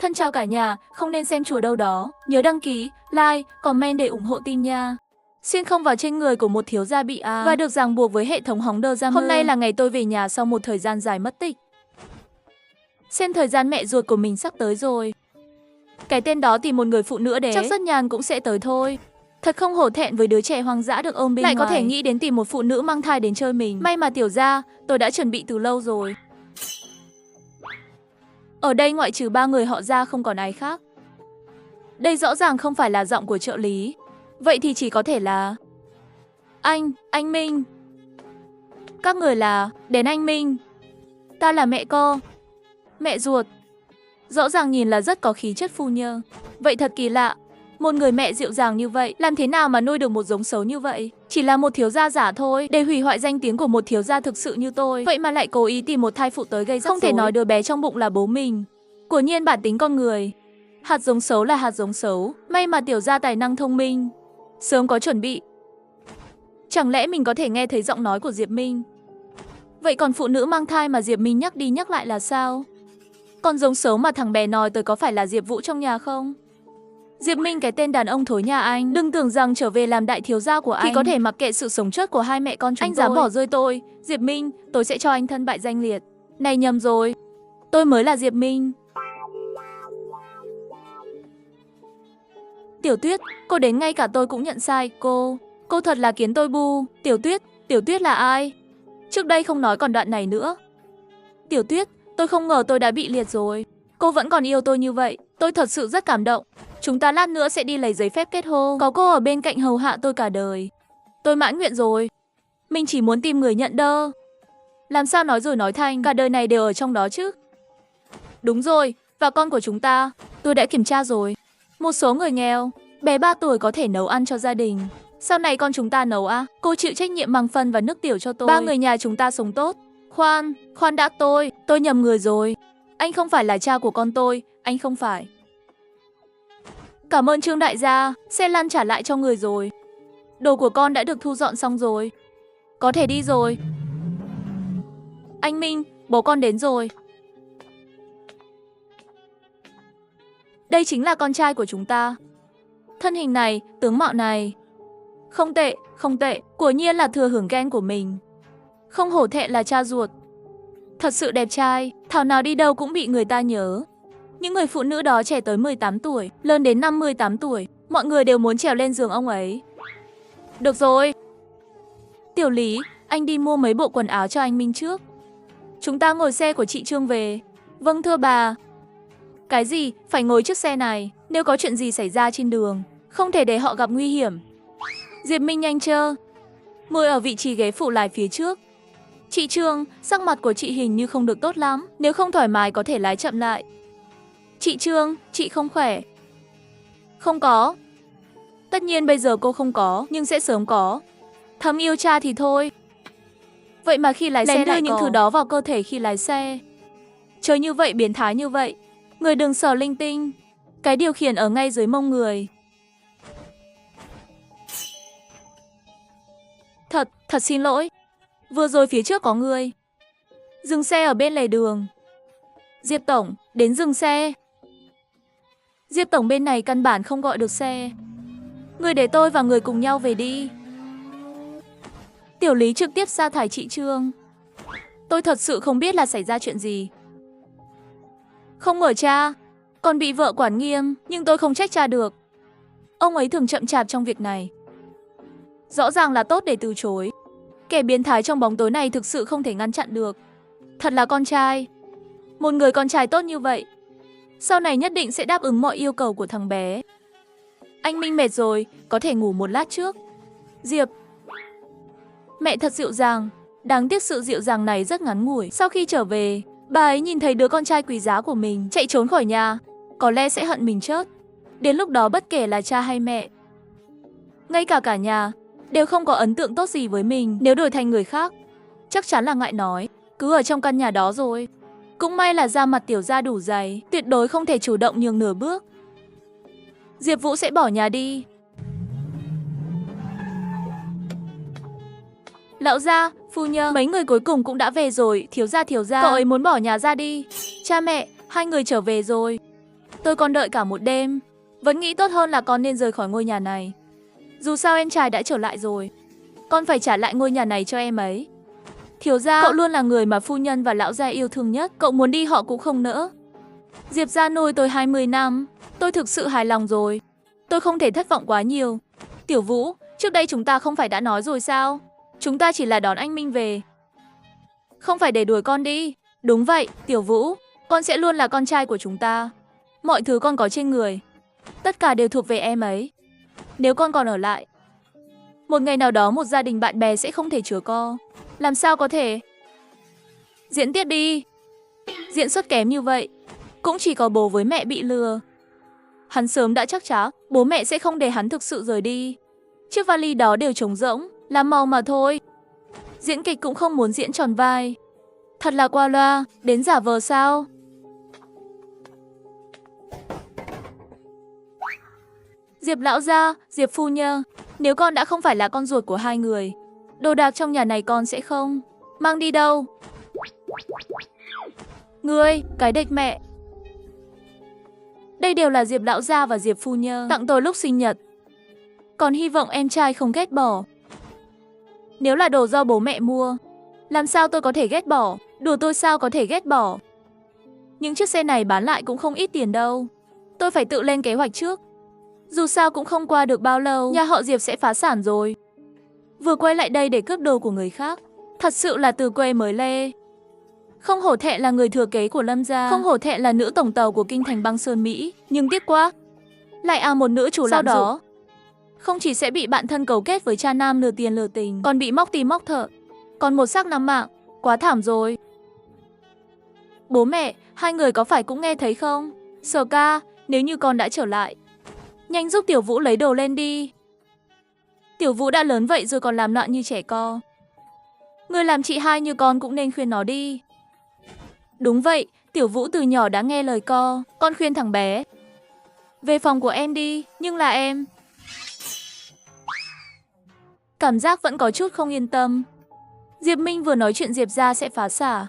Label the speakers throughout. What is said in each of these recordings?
Speaker 1: Thân chào cả nhà, không nên xem chùa đâu đó. Nhớ đăng ký, like, comment để ủng hộ team nha. Xuyên không vào trên người của một thiếu gia bị và được ràng buộc với hệ thống hóng đơ giam. Hôm nay là ngày tôi về nhà sau một thời gian dài mất tích. Xem thời gian mẹ ruột của mình sắp tới rồi. Cái tên đó tìm một người phụ nữ đấy, chắc rất nhàn cũng sẽ tới thôi. Thật không hổ thẹn với đứa trẻ hoang dã được ôm bên ngoài. Lại có thể nghĩ đến tìm một phụ nữ mang thai đến chơi mình. May mà tiểu gia, tôi đã chuẩn bị từ lâu rồi. Ở đây ngoại trừ 3 người họ ra không còn ai khác. Đây rõ ràng không phải là giọng của trợ lý. Vậy thì chỉ có thể là... Anh Minh. Các người là... Đến anh Minh. Ta là mẹ cô. Mẹ ruột. Rõ ràng nhìn là rất có khí chất phu nhơ. Vậy thật kỳ lạ. Một người mẹ dịu dàng như vậy, làm thế nào mà nuôi được một giống xấu như vậy? Chỉ là một thiếu gia giả thôi, để hủy hoại danh tiếng của một thiếu gia thực sự như tôi. Vậy mà lại cố ý tìm một thai phụ tới gây rắc rối. Không thể nói đứa bé trong bụng là bố mình. Quả nhiên bản tính con người. Hạt giống xấu là hạt giống xấu. May mà tiểu gia tài năng thông minh, sớm có chuẩn bị. Chẳng lẽ mình có thể nghe thấy giọng nói của Diệp Minh? Vậy còn phụ nữ mang thai mà Diệp Minh nhắc đi nhắc lại là sao? Con giống xấu mà thằng bé nói tới có phải là Diệp Vũ trong nhà không? Diệp Minh, cái tên đàn ông thối nhà anh, đừng tưởng rằng trở về làm đại thiếu gia của anh thì có thể mặc kệ sự sống chết của hai mẹ con chúng tôi. Anh dám bỏ rơi tôi. Diệp Minh, tôi sẽ cho anh thân bại danh liệt. Này, nhầm rồi. Tôi mới là Diệp Minh. Tiểu Tuyết, cô đến ngay cả tôi cũng nhận sai. Cô thật là kiến tôi bu. Tiểu Tuyết là ai? Trước đây không nói còn đoạn này nữa. Tiểu Tuyết, tôi không ngờ tôi đã bị liệt rồi. Cô vẫn còn yêu tôi như vậy. Tôi thật sự rất cảm động. Chúng ta lát nữa sẽ đi lấy giấy phép kết hôn. Có cô ở bên cạnh hầu hạ tôi cả đời. Tôi mãn nguyện rồi. Mình chỉ muốn tìm người nhận đơ. Làm sao nói rồi nói thành cả đời này đều ở trong đó chứ? Đúng rồi, và con của chúng ta, tôi đã kiểm tra rồi. Một số người nghèo, bé 3 tuổi có thể nấu ăn cho gia đình. Sau này con chúng ta nấu á? Cô chịu trách nhiệm bằng phân và nước tiểu cho tôi. 3 người nhà chúng ta sống tốt. Khoan đã, tôi nhầm người rồi. Anh không phải là cha của con tôi, anh không phải. Cảm ơn Trương đại gia, xe lăn trả lại cho người rồi. Đồ của con đã được thu dọn xong rồi. Có thể đi rồi. Anh Minh, bố con đến rồi. Đây chính là con trai của chúng ta. Thân hình này, tướng mạo này. Không tệ, quả nhiên là thừa hưởng gen của mình. Không hổ thẹn là cha ruột. Thật sự đẹp trai, thảo nào đi đâu cũng bị người ta nhớ. Những người phụ nữ đó trẻ tới 18 tuổi, lớn đến 58 tuổi, mọi người đều muốn trèo lên giường ông ấy. Được rồi. Tiểu Lý, anh đi mua mấy bộ quần áo cho anh Minh trước. Chúng ta ngồi xe của chị Trương về. Vâng thưa bà. Cái gì? Phải ngồi chiếc xe này. Nếu có chuyện gì xảy ra trên đường, không thể để họ gặp nguy hiểm. Diệp Minh nhanh chơ. Ngồi ở vị trí ghế phụ lái phía trước. Chị Trương, sắc mặt của chị hình như không được tốt lắm. Nếu không thoải mái có thể lái chậm lại. Chị Trương, chị không khỏe. Không có. Tất nhiên bây giờ cô không có, nhưng sẽ sớm có. Thầm yêu cha thì thôi. Vậy mà khi lái xe đưa những thứ đó vào cơ thể khi lái xe. Chơi như vậy, biến thái như vậy. Người đừng sờ linh tinh. Cái điều khiển ở ngay dưới mông người. Thật xin lỗi. Vừa rồi phía trước có người. Dừng xe ở bên lề đường. Diệp Tổng, đến dừng xe. Diệp Tổng, bên này căn bản không gọi được xe. Người để tôi và người cùng nhau về đi. Tiểu Lý trực tiếp sa thải chị Trương. Tôi thật sự không biết là xảy ra chuyện gì. Không ở cha, còn bị vợ quản nghiêm, nhưng tôi không trách cha được. Ông ấy thường chậm chạp trong việc này. Rõ ràng là tốt để từ chối. Kẻ biến thái trong bóng tối này thực sự không thể ngăn chặn được. Thật là con trai. Một người con trai tốt như vậy, sau này nhất định sẽ đáp ứng mọi yêu cầu của thằng bé. Anh Minh mệt rồi, có thể ngủ một lát trước. Diệp. Mẹ thật dịu dàng. Đáng tiếc sự dịu dàng này rất ngắn ngủi. Sau khi trở về, bà ấy nhìn thấy đứa con trai quý giá của mình chạy trốn khỏi nhà, có lẽ sẽ hận mình chết. Đến lúc đó bất kể là cha hay mẹ, ngay cả nhà, đều không có ấn tượng tốt gì với mình. Nếu đổi thành người khác, chắc chắn là ngại nói, cứ ở trong căn nhà đó rồi. Cũng may là da mặt tiểu gia đủ dày, tuyệt đối không thể chủ động nhường nửa bước. Diệp Vũ sẽ bỏ nhà đi. Lão gia, phu nhân, mấy người cuối cùng cũng đã về rồi. Thiếu gia, cậu ấy muốn bỏ nhà ra đi. Cha mẹ, hai người trở về rồi. Tôi còn đợi cả một đêm. Vẫn nghĩ tốt hơn là con nên rời khỏi ngôi nhà này. Dù sao em trai đã trở lại rồi. Con phải trả lại ngôi nhà này cho em ấy. Thiếu gia, cậu luôn là người mà phu nhân và lão gia yêu thương nhất. Cậu muốn đi họ cũng không nỡ. Diệp gia nuôi tôi 20 năm. Tôi thực sự hài lòng rồi. Tôi không thể thất vọng quá nhiều. Tiểu Vũ, trước đây chúng ta không phải đã nói rồi sao? Chúng ta chỉ là đón anh Minh về. Không phải để đuổi con đi. Đúng vậy, Tiểu Vũ. Con sẽ luôn là con trai của chúng ta. Mọi thứ con có trên người, tất cả đều thuộc về em ấy. Nếu con còn ở lại, một ngày nào đó một gia đình bạn bè sẽ không thể chứa con. Làm sao có thể? Diễn tiếp đi. Diễn xuất kém như vậy, cũng chỉ có bố với mẹ bị lừa. Hắn sớm đã chắc chắn bố mẹ sẽ không để hắn thực sự rời đi. Chiếc vali đó đều trống rỗng, là màu mà thôi. Diễn kịch cũng không muốn diễn tròn vai. Thật là qua loa, đến giả vờ sao? Diệp lão gia, Diệp phu nhân, nếu con đã không phải là con ruột của hai người, đồ đạc trong nhà này con sẽ không mang đi đâu. Ngươi, cái địch mẹ. Đây đều là Diệp lão gia và Diệp phu nhân tặng tôi lúc sinh nhật. Còn hy vọng em trai không ghét bỏ. Nếu là đồ do bố mẹ mua, làm sao tôi có thể ghét bỏ? Đùa tôi sao có thể ghét bỏ? Những chiếc xe này bán lại cũng không ít tiền đâu. Tôi phải tự lên kế hoạch trước. Dù sao cũng không qua được bao lâu, nhà họ Diệp sẽ phá sản rồi. Vừa quay lại đây để cướp đồ của người khác, thật sự là từ quê mới lê. Không hổ thẹn là người thừa kế của Lâm gia, không hổ thẹn là nữ tổng tàu của kinh thành băng sơn Mỹ. Nhưng tiếc quá, lại một nữ chủ lạm dụng. Sau đó, không chỉ sẽ bị bạn thân cấu kết với cha nam lừa tiền lừa tình, còn bị móc tim móc thợ, còn một xác 5 mạng, quá thảm rồi. Bố mẹ, hai người có phải cũng nghe thấy không? Sở ca, nếu như con đã trở lại, nhanh giúp Tiểu Vũ lấy đồ lên đi. Tiểu Vũ đã lớn vậy rồi còn làm loạn như trẻ con. Người làm chị hai như con cũng nên khuyên nó đi. Đúng vậy, Tiểu Vũ từ nhỏ đã nghe lời con khuyên thằng bé. Về phòng của em đi, nhưng là em. Cảm giác vẫn có chút không yên tâm. Diệp Minh vừa nói chuyện Diệp gia sẽ phá sản,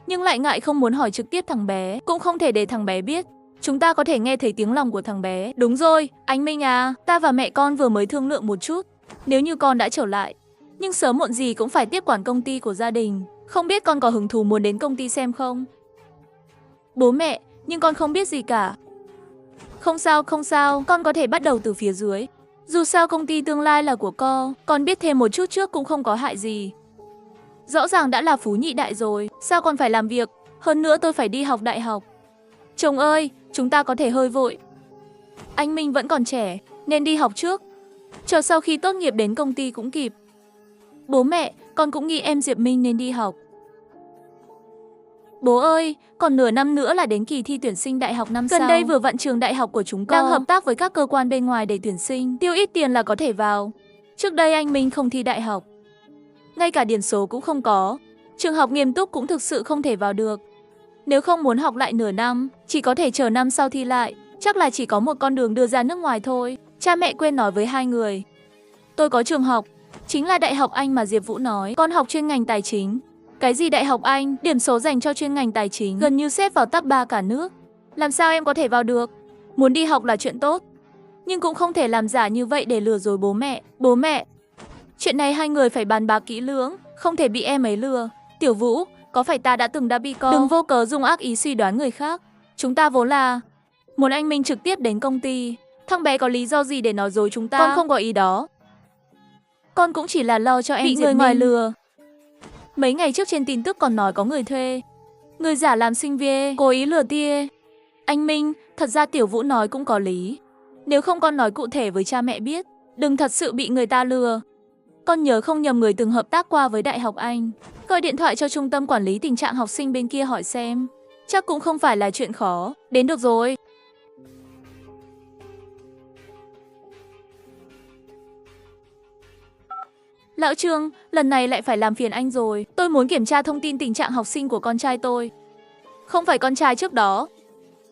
Speaker 1: nhưng lại ngại không muốn hỏi trực tiếp thằng bé, cũng không thể để thằng bé biết. Chúng ta có thể nghe thấy tiếng lòng của thằng bé. Đúng rồi, anh Minh à, ta và mẹ con vừa mới thương lượng một chút. Nếu như con đã trở lại, nhưng sớm muộn gì cũng phải tiếp quản công ty của gia đình. Không biết con có hứng thú muốn đến công ty xem không? Bố mẹ, nhưng con không biết gì cả. Không sao, con có thể bắt đầu từ phía dưới. Dù sao công ty tương lai là của con biết thêm một chút trước cũng không có hại gì. Rõ ràng đã là phú nhị đại rồi, sao còn phải làm việc? Hơn nữa tôi phải đi học đại học. Chồng ơi, chúng ta có thể hơi vội. Anh Minh vẫn còn trẻ, nên đi học trước. Chờ sau khi tốt nghiệp đến công ty cũng kịp. Bố mẹ, con cũng nghĩ em Diệp Minh nên đi học. Bố ơi, còn nửa năm nữa là đến kỳ thi tuyển sinh đại học năm sau. Gần đây vừa vặn trường đại học của chúng con đang hợp tác với các cơ quan bên ngoài để tuyển sinh, tiêu ít tiền là có thể vào. Trước đây anh Minh không thi đại học, ngay cả điểm số cũng không có. Trường học nghiêm túc cũng thực sự không thể vào được. Nếu không muốn học lại nửa năm, chỉ có thể chờ năm sau thi lại. Chắc là chỉ có một con đường đưa ra nước ngoài thôi. Cha mẹ quên nói với hai người. Tôi có trường học, chính là Đại học Anh mà Diệp Vũ nói. Con học chuyên ngành tài chính. Cái gì Đại học Anh, điểm số dành cho chuyên ngành tài chính gần như xếp vào top 3 cả nước. Làm sao em có thể vào được? Muốn đi học là chuyện tốt, nhưng cũng không thể làm giả như vậy để lừa dối bố mẹ. Bố mẹ, chuyện này hai người phải bàn bạc kỹ lưỡng, không thể bị em ấy lừa. Tiểu Vũ, có phải ta đã từng bị con? Đừng vô cớ dùng ác ý suy đoán người khác. Chúng ta vốn là muốn anh Minh trực tiếp đến công ty. Thằng bé có lý do gì để nói dối chúng ta? Con không có ý đó. Con cũng chỉ là lo cho em bị người ngoài lừa. Mấy ngày trước trên tin tức còn nói có người thuê người giả làm sinh viên, cố ý lừa tia. Anh Minh, thật ra Tiểu Vũ nói cũng có lý. Nếu không con nói cụ thể với cha mẹ biết, đừng thật sự bị người ta lừa. Con nhớ không nhầm người từng hợp tác qua với Đại học Anh. Gọi điện thoại cho trung tâm quản lý tình trạng học sinh bên kia hỏi xem. Chắc cũng không phải là chuyện khó. Đến được rồi. Lão Trương, lần này lại phải làm phiền anh rồi. Tôi muốn kiểm tra thông tin tình trạng học sinh của con trai tôi. Không phải con trai trước đó,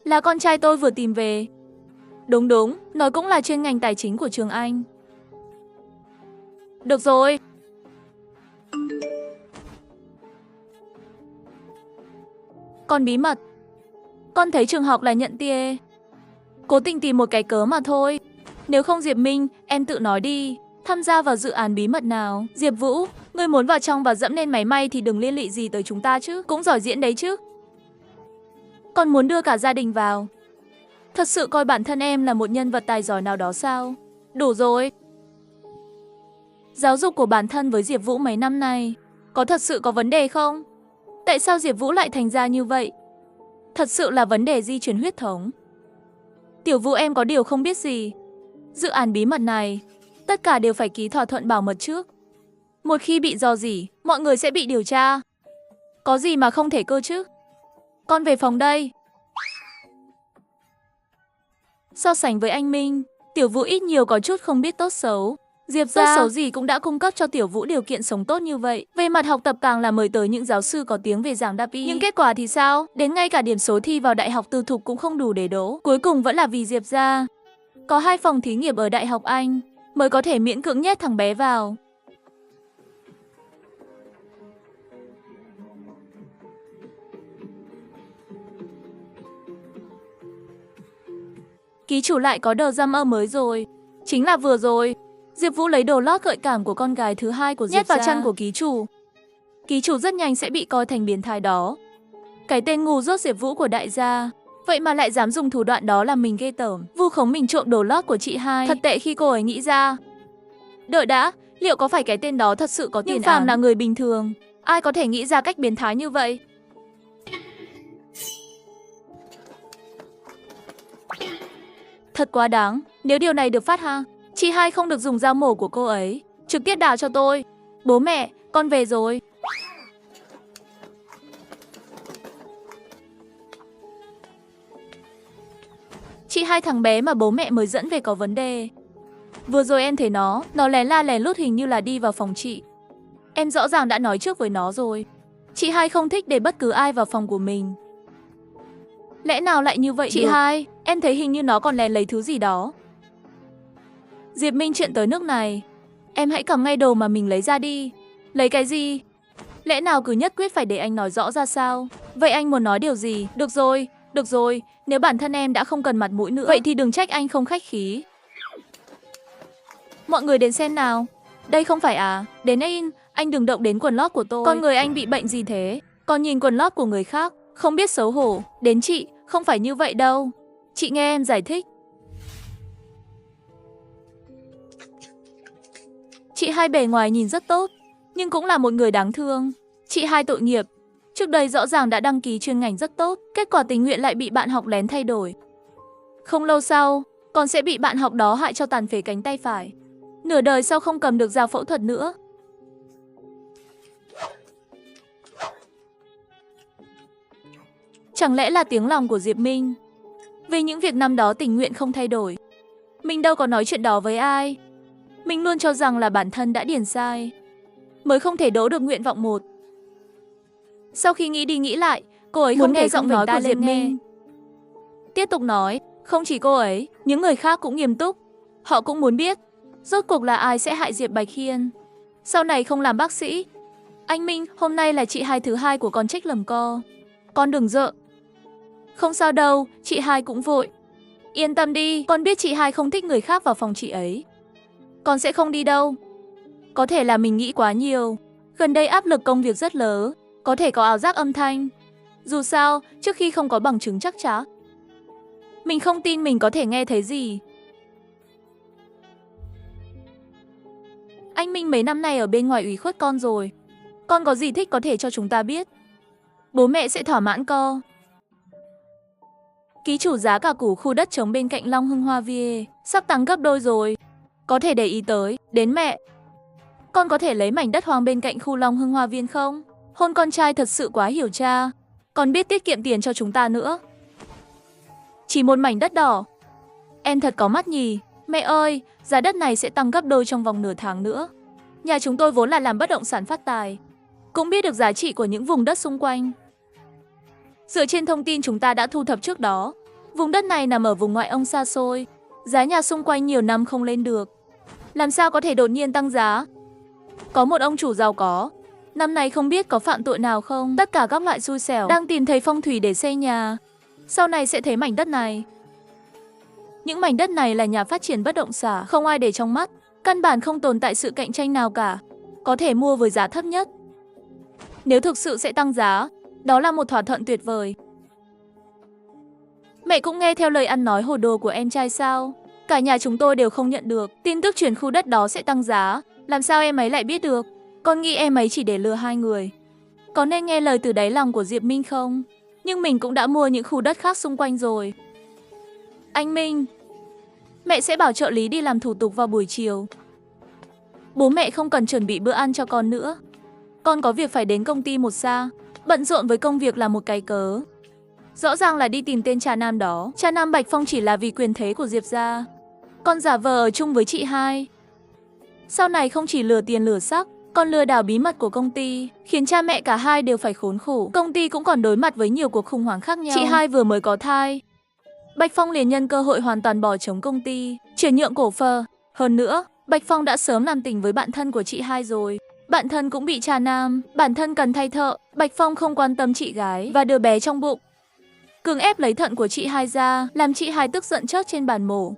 Speaker 1: là con trai tôi vừa tìm về. Đúng, nó cũng là chuyên ngành tài chính của trường Anh. Được rồi. Còn bí mật, con thấy trường học là nhận tia Cố tình tìm một cái cớ mà thôi. Nếu không Diệp Minh, em tự nói đi. Tham gia vào dự án bí mật nào? Diệp Vũ, ngươi muốn vào trong và dẫm lên máy may thì đừng liên lụy gì tới chúng ta chứ. Cũng giỏi diễn đấy chứ. Còn muốn đưa cả gia đình vào. Thật sự coi bản thân em là một nhân vật tài giỏi nào đó sao? Đủ rồi. Giáo dục của bản thân với Diệp Vũ mấy năm nay có thật sự có vấn đề không? Tại sao Diệp Vũ lại thành ra như vậy? Thật sự là vấn đề di truyền huyết thống. Tiểu Vũ em có điều không biết gì. Dự án bí mật này, tất cả đều phải ký thỏa thuận bảo mật trước. Một khi bị rò rỉ, mọi người sẽ bị điều tra. Có gì mà không thể cơ chứ? Con về phòng đây. So sánh với anh Minh, Tiểu Vũ ít nhiều có chút không biết tốt xấu. Diệp gia tốt xấu gì cũng đã cung cấp cho Tiểu Vũ điều kiện sống tốt như vậy. Về mặt học tập càng là mời tới những giáo sư có tiếng về giảng đáp y. Nhưng kết quả thì sao? Đến ngay cả điểm số thi vào đại học tư thục cũng không đủ để đỗ. Cuối cùng vẫn là vì Diệp gia có 2 phòng thí nghiệm ở Đại học Anh mới có thể miễn cưỡng nhét thằng bé vào. Ký chủ lại có đờ dăm ơ mới rồi. Chính là vừa rồi, Diệp Vũ lấy đồ lót gợi cảm của con gái thứ hai của Diệp nhét vào chân của ký chủ. Ký chủ rất nhanh sẽ bị coi thành biến thái đó. Cái tên ngu dốt Diệp Vũ của đại gia, vậy mà lại dám dùng thủ đoạn đó làm mình ghê tởm, vu khống mình trộm đồ lót của chị hai. Thật tệ khi cô ấy nghĩ ra. Đợi đã, liệu có phải cái tên đó thật sự có tiền án? Nhưng phàm là người bình thường, ai có thể nghĩ ra cách biến thái như vậy? Thật quá đáng, nếu điều này được phát ha. Chị hai không được dùng dao mổ của cô ấy, trực tiếp đào cho tôi. Bố mẹ, con về rồi. Chị hai thằng bé mà bố mẹ mới dẫn về có vấn đề. Vừa rồi em thấy nó lén la lén lút hình như là đi vào phòng chị. Em rõ ràng đã nói trước với nó rồi. Chị hai không thích để bất cứ ai vào phòng của mình. Lẽ nào lại như vậy chị hai? Em thấy hình như nó còn lén lấy thứ gì đó. Diệp Minh, chuyện tới nước này, em hãy cầm ngay đồ mà mình lấy ra đi. Lấy cái gì? Lẽ nào cứ nhất quyết phải để anh nói rõ ra sao? Vậy anh muốn nói điều gì? Được rồi, nếu bản thân em đã không cần mặt mũi nữa, vậy thì đừng trách anh không khách khí. Mọi người đến xem nào. Đây không phải à? Đến in, anh đừng động đến quần lót của tôi. Con người anh bị bệnh gì thế? Còn nhìn quần lót của người khác, không biết xấu hổ. Đến chị, không phải như vậy đâu. Chị nghe em giải thích. Chị hai bề ngoài nhìn rất tốt, nhưng cũng là một người đáng thương. Chị hai tội nghiệp. Trước đây rõ ràng đã đăng ký chuyên ngành rất tốt, kết quả tình nguyện lại bị bạn học lén thay đổi. Không lâu sau, còn sẽ bị bạn học đó hại cho tàn phế cánh tay phải. Nửa đời sau không cầm được dao phẫu thuật nữa. Chẳng lẽ là tiếng lòng của Diệp Minh? Vì những việc năm đó tình nguyện không thay đổi. Mình đâu có nói chuyện đó với ai. Mình luôn cho rằng là bản thân đã điền sai, mới không thể đỗ được nguyện vọng 1. Sau khi nghĩ đi nghĩ lại, cô ấy muốn nghe giọng nói của Diệp Minh. Tiếp tục nói, không chỉ cô ấy, những người khác cũng nghiêm túc. Họ cũng muốn biết, rốt cuộc là ai sẽ hại Diệp Bạch Hiên. Sau này không làm bác sĩ. Anh Minh, hôm nay là chị hai thứ hai của con trách lầm co. Con đừng giận. Không sao đâu, chị hai cũng vội. Yên tâm đi, con biết chị hai không thích người khác vào phòng chị ấy. Con sẽ không đi đâu. Có thể là mình nghĩ quá nhiều. Gần đây áp lực công việc rất lớn, có thể có ảo giác âm thanh. Dù sao, trước khi không có bằng chứng chắc chắn, mình không tin mình có thể nghe thấy gì. Anh Minh mấy năm nay ở bên ngoài ủy khuất con rồi. Con có gì thích có thể cho chúng ta biết. Bố mẹ sẽ thỏa mãn con. Ký chủ giá cả củ khu đất trống bên cạnh Long Hưng Hoa Vie sắp tăng gấp đôi rồi. Có thể để ý tới. Đến mẹ, con có thể lấy mảnh đất hoang bên cạnh khu Long Hưng Hoa Viên không? Hôn con trai thật sự quá hiểu cha. Còn biết tiết kiệm tiền cho chúng ta nữa. Chỉ một mảnh đất đỏ. Em thật có mắt nhỉ. Mẹ ơi, giá đất này sẽ tăng gấp đôi trong vòng nửa tháng nữa. Nhà chúng tôi vốn là làm bất động sản phát tài, cũng biết được giá trị của những vùng đất xung quanh. Dựa trên thông tin chúng ta đã thu thập trước đó, vùng đất này nằm ở vùng ngoại ô xa xôi. Giá nhà xung quanh nhiều năm không lên được. Làm sao có thể đột nhiên tăng giá? Có một ông chủ giàu có, năm nay không biết có phạm tội nào không. Tất cả các loại xui xẻo đang tìm thấy phong thủy để xây nhà. Sau này sẽ thấy mảnh đất này. Những mảnh đất này là nhà phát triển bất động sản, không ai để trong mắt. Căn bản không tồn tại sự cạnh tranh nào cả. Có thể mua với giá thấp nhất. Nếu thực sự sẽ tăng giá, đó là một thỏa thuận tuyệt vời. Mẹ cũng nghe theo lời ăn nói hồ đồ của em trai sao? Cả nhà chúng tôi đều không nhận được tin tức chuyển khu đất đó sẽ tăng giá. Làm sao em ấy lại biết được? Con nghĩ em ấy chỉ để lừa hai người. Có nên nghe lời từ đáy lòng của Diệp Minh không? Nhưng mình cũng đã mua những khu đất khác xung quanh rồi. Anh Minh, mẹ sẽ bảo trợ lý đi làm thủ tục vào buổi chiều. Bố mẹ không cần chuẩn bị bữa ăn cho con nữa. Con có việc phải đến công ty một xa. Bận rộn với công việc là một cái cớ. Rõ ràng là đi tìm tên cha nam đó. Cha nam Bạch Phong chỉ là vì quyền thế của Diệp gia. Con giả vờ ở chung với chị hai. Sau này không chỉ lừa tiền lừa sắc, còn lừa đảo bí mật của công ty, khiến cha mẹ cả hai đều phải khốn khổ. Công ty cũng còn đối mặt với nhiều cuộc khủng hoảng khác nhau. Chị hai vừa mới có thai. Bạch Phong liền nhân cơ hội hoàn toàn bỏ trống công ty, chuyển nhượng cổ phần. Hơn nữa, Bạch Phong đã sớm làm tình với bạn thân của chị hai rồi. Bạn thân cũng bị cha nam, bản thân cần thay thợ. Bạch Phong không quan tâm chị gái và đứa bé trong bụng. Cường ép lấy thận của chị hai ra, làm chị hai tức giận chớt trên bàn mổ.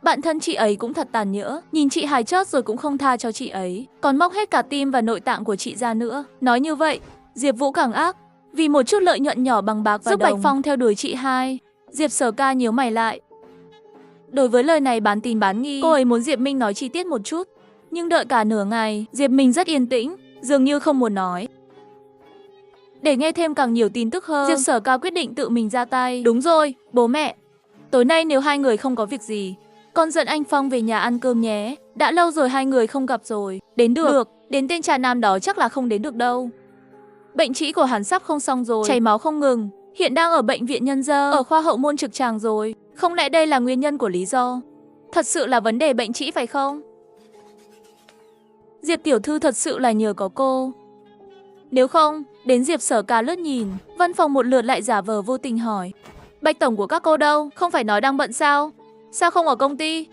Speaker 1: Bạn thân chị ấy cũng thật tàn nhẫn, nhìn chị hai chớt rồi cũng không tha cho chị ấy, còn móc hết cả tim và nội tạng của chị ra nữa. Nói như vậy, Diệp Vũ càng ác, vì một chút lợi nhuận nhỏ bằng bạc và giúp Bạch Phong theo đuổi chị hai. Diệp Sở Ca nhíu mày lại. Đối với lời này bán tín bán nghi, cô ấy muốn Diệp Minh nói chi tiết một chút, nhưng đợi cả nửa ngày, Diệp Minh rất yên tĩnh, dường như không muốn nói. Để nghe thêm càng nhiều tin tức hơn, Diệp Sở Ca quyết định tự mình ra tay. Đúng rồi, bố mẹ. Tối nay nếu hai người không có việc gì, con dẫn anh Phong về nhà ăn cơm nhé. Đã lâu rồi hai người không gặp rồi. Đến được, đến tên trà nam đó chắc là không đến được đâu. Bệnh trĩ của hắn sắp không xong rồi, chảy máu không ngừng. Hiện đang ở bệnh viện Nhân Dân, ở khoa hậu môn trực tràng rồi. Không lẽ đây là nguyên nhân của lý do? Thật sự là vấn đề bệnh trĩ phải không? Diệp tiểu thư thật sự là nhờ có cô. Nếu không, đến Diệp Sở Ca lướt nhìn, văn phòng một lượt lại giả vờ vô tình hỏi. Bạch tổng của các cô đâu? Không phải nói đang bận sao? Sao không ở công ty?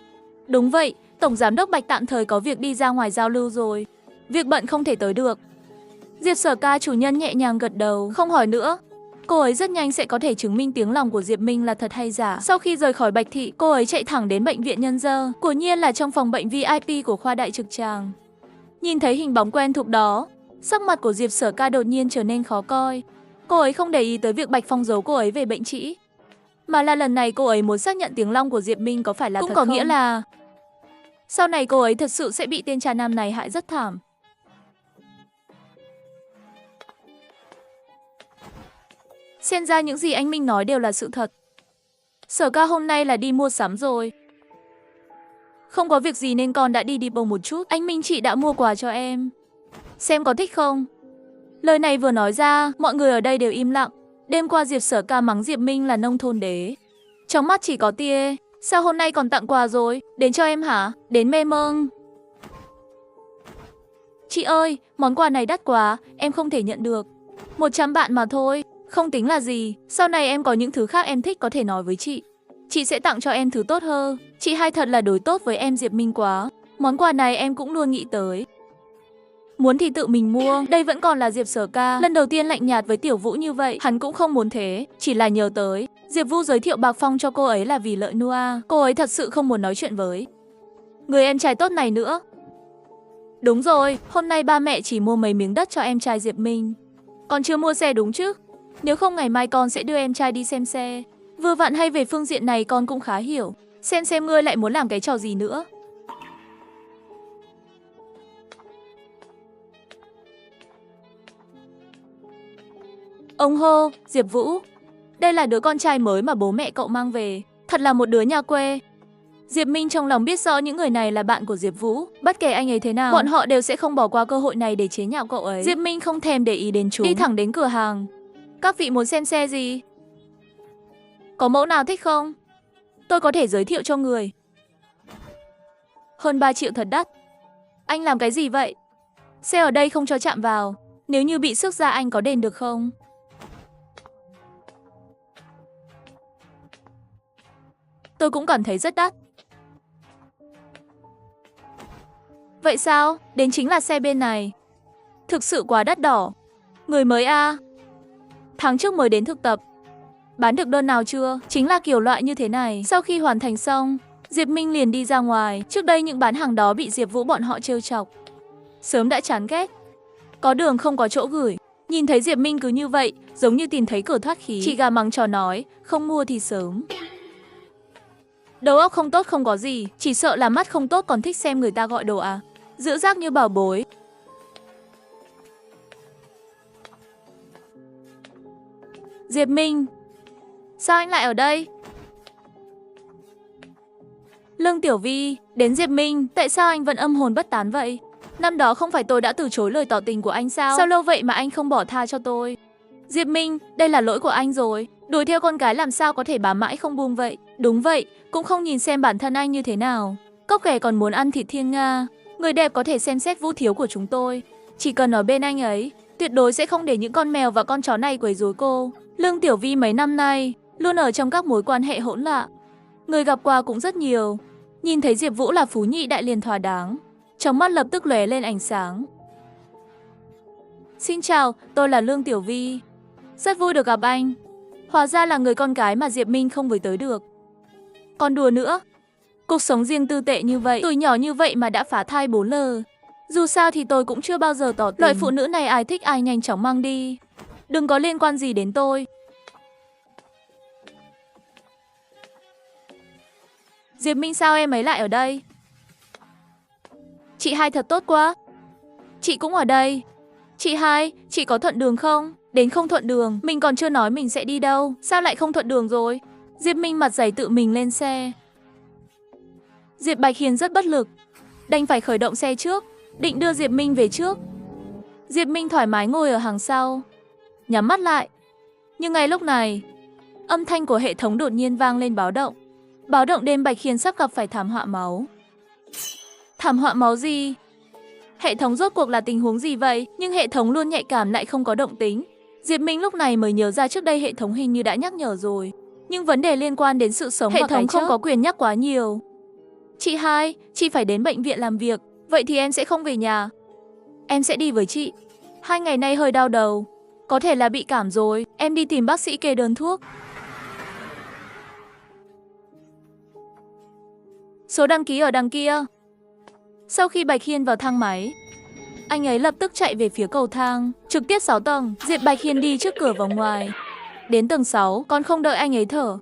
Speaker 1: Đúng vậy, tổng giám đốc Bạch tạm thời có việc đi ra ngoài giao lưu rồi. Việc bận không thể tới được. Diệp Sở Ca chủ nhân nhẹ nhàng gật đầu, không hỏi nữa. Cô ấy rất nhanh sẽ có thể chứng minh tiếng lòng của Diệp Minh là thật hay giả. Sau khi rời khỏi Bạch Thị, cô ấy chạy thẳng đến bệnh viện Nhân Dân, quả nhiên là trong phòng bệnh VIP của khoa đại trực tràng. Nhìn thấy hình bóng quen thuộc đó, sắc mặt của Diệp Sở Ca đột nhiên trở nên khó coi. Cô ấy không để ý tới việc Bạch Phong giấu cô ấy về bệnh trĩ, mà là lần này cô ấy muốn xác nhận tiếng lòng của Diệp Minh có phải là thật không. Cũng có nghĩa là sau này cô ấy thật sự sẽ bị tên trà nam này hại rất thảm. Xem ra những gì anh Minh nói đều là sự thật. Sở Ca hôm nay là đi mua sắm rồi. Không có việc gì nên con đã đi depot một chút. Anh Minh chị đã mua quà cho em. Xem có thích không? Lời này vừa nói ra, mọi người ở đây đều im lặng. Đêm qua Diệp Sở Ca mắng Diệp Minh là nông thôn đế. Trong mắt chỉ có tia. Sao hôm nay còn tặng quà rồi? Đến cho em hả? Đến mê mông. Chị ơi, món quà này đắt quá, em không thể nhận được. 100 bạn mà thôi, không tính là gì. Sau này em có những thứ khác em thích có thể nói với chị. Chị sẽ tặng cho em thứ tốt hơn. Chị hai thật là đối tốt với em Diệp Minh quá. Món quà này em cũng luôn nghĩ tới. Muốn thì tự mình mua, đây vẫn còn là Diệp Sở Ca. Lần đầu tiên lạnh nhạt với Tiểu Vũ như vậy, hắn cũng không muốn thế, chỉ là nhớ tới. Diệp Vũ giới thiệu Bạc Phong cho cô ấy là vì lợi nua. Cô ấy thật sự không muốn nói chuyện với người em trai tốt này nữa. Đúng rồi, hôm nay ba mẹ chỉ mua mấy miếng đất cho em trai Diệp Minh. Còn chưa mua xe đúng chứ? Nếu không ngày mai con sẽ đưa em trai đi xem xe. Vừa vặn hay về phương diện này con cũng khá hiểu. Xem ngươi lại muốn làm cái trò gì nữa. Ông hô, Diệp Vũ. Đây là đứa con trai mới mà bố mẹ cậu mang về. Thật là một đứa nhà quê. Diệp Minh trong lòng biết rõ những người này là bạn của Diệp Vũ. Bất kể anh ấy thế nào, bọn họ đều sẽ không bỏ qua cơ hội này để chế nhạo cậu ấy. Diệp Minh không thèm để ý đến chúng, đi thẳng đến cửa hàng. Các vị muốn xem xe gì? Có mẫu nào thích không? Tôi có thể giới thiệu cho người. Hơn 3 triệu thật đắt. Anh làm cái gì vậy? Xe ở đây không cho chạm vào. Nếu như bị xước ra anh có đền được không? Tôi cũng cảm thấy rất đắt. Vậy sao? Đến chính là xe bên này. Thực sự quá đắt đỏ. Người mới à? Tháng trước mới đến thực tập. Bán được đơn nào chưa? Chính là kiểu loại như thế này. Sau khi hoàn thành xong, Diệp Minh liền đi ra ngoài. Trước đây những bán hàng đó bị Diệp Vũ bọn họ trêu chọc, sớm đã chán ghét. Có đường không có chỗ gửi. Nhìn thấy Diệp Minh cứ như vậy, giống như tìm thấy cửa thoát khí. Chị gà mắng chó nói, không mua thì sớm. Đầu óc không tốt không có gì, chỉ sợ là mắt không tốt còn thích xem người ta gọi đồ à. Giữ rác như bảo bối. Diệp Minh, sao anh lại ở đây? Lương Tiểu Vi, đến Diệp Minh, tại sao anh vẫn âm hồn bất tán vậy? Năm đó không phải tôi đã từ chối lời tỏ tình của anh sao? Sao lâu vậy mà anh không bỏ tha cho tôi? Diệp Minh, đây là lỗi của anh rồi. Đuổi theo con gái làm sao có thể bám mãi không buông vậy? Đúng vậy, cũng không nhìn xem bản thân anh như thế nào. Cóc ghẻ còn muốn ăn thịt thiên nga. Người đẹp có thể xem xét Vũ thiếu của chúng tôi. Chỉ cần ở bên anh ấy, tuyệt đối sẽ không để những con mèo và con chó này quấy rối cô. Lương Tiểu Vi mấy năm nay luôn ở trong các mối quan hệ hỗn loạn. Người gặp qua cũng rất nhiều. Nhìn thấy Diệp Vũ là phú nhị đại liền thỏa đáng. Trong mắt lập tức lóe lên ánh sáng. Xin chào, tôi là Lương Tiểu Vi. Rất vui được gặp anh. Hóa ra là người con gái mà Diệp Minh không với tới được. Còn đùa nữa. Cuộc sống riêng tư tệ như vậy, tuổi nhỏ như vậy mà đã phá thai 4 lần. Dù sao thì tôi cũng chưa bao giờ tỏ tình. Loại phụ nữ này ai thích ai nhanh chóng mang đi. Đừng có liên quan gì đến tôi. Diệp Minh, sao em ấy lại ở đây? Chị hai thật tốt quá. Chị cũng ở đây. Chị hai, chị có thuận đường không? Đến không thuận đường, mình còn chưa nói mình sẽ đi đâu. Sao lại không thuận đường rồi? Diệp Minh mặt dày tự mình lên xe. Diệp Bạch Hiền rất bất lực, đành phải khởi động xe trước, định đưa Diệp Minh về trước. Diệp Minh thoải mái ngồi ở hàng sau, nhắm mắt lại. Nhưng ngay lúc này, âm thanh của hệ thống đột nhiên vang lên báo động. Báo động đêm Bạch Hiền sắp gặp phải thảm họa máu. Thảm họa máu gì? Hệ thống rốt cuộc là tình huống gì vậy? Nhưng hệ thống luôn nhạy cảm lại không có động tính. Diệp Minh lúc này mới nhớ ra trước đây hệ thống hình như đã nhắc nhở rồi. Nhưng vấn đề liên quan đến sự sống và cái chết, hệ thống không có quyền nhắc quá nhiều. Chị hai, chị phải đến bệnh viện làm việc. Vậy thì em sẽ không về nhà. Em sẽ đi với chị. 2 ngày nay hơi đau đầu. Có thể là bị cảm rồi. Em đi tìm bác sĩ kê đơn thuốc. Số đăng ký ở đằng kia. Sau khi Bạch Hiên vào thang máy, anh ấy lập tức chạy về phía cầu thang, trực tiếp 6 tầng. Diệp Bạch Hiên đi trước cửa vào ngoài. Đến tầng 6, còn không đợi anh ấy thở,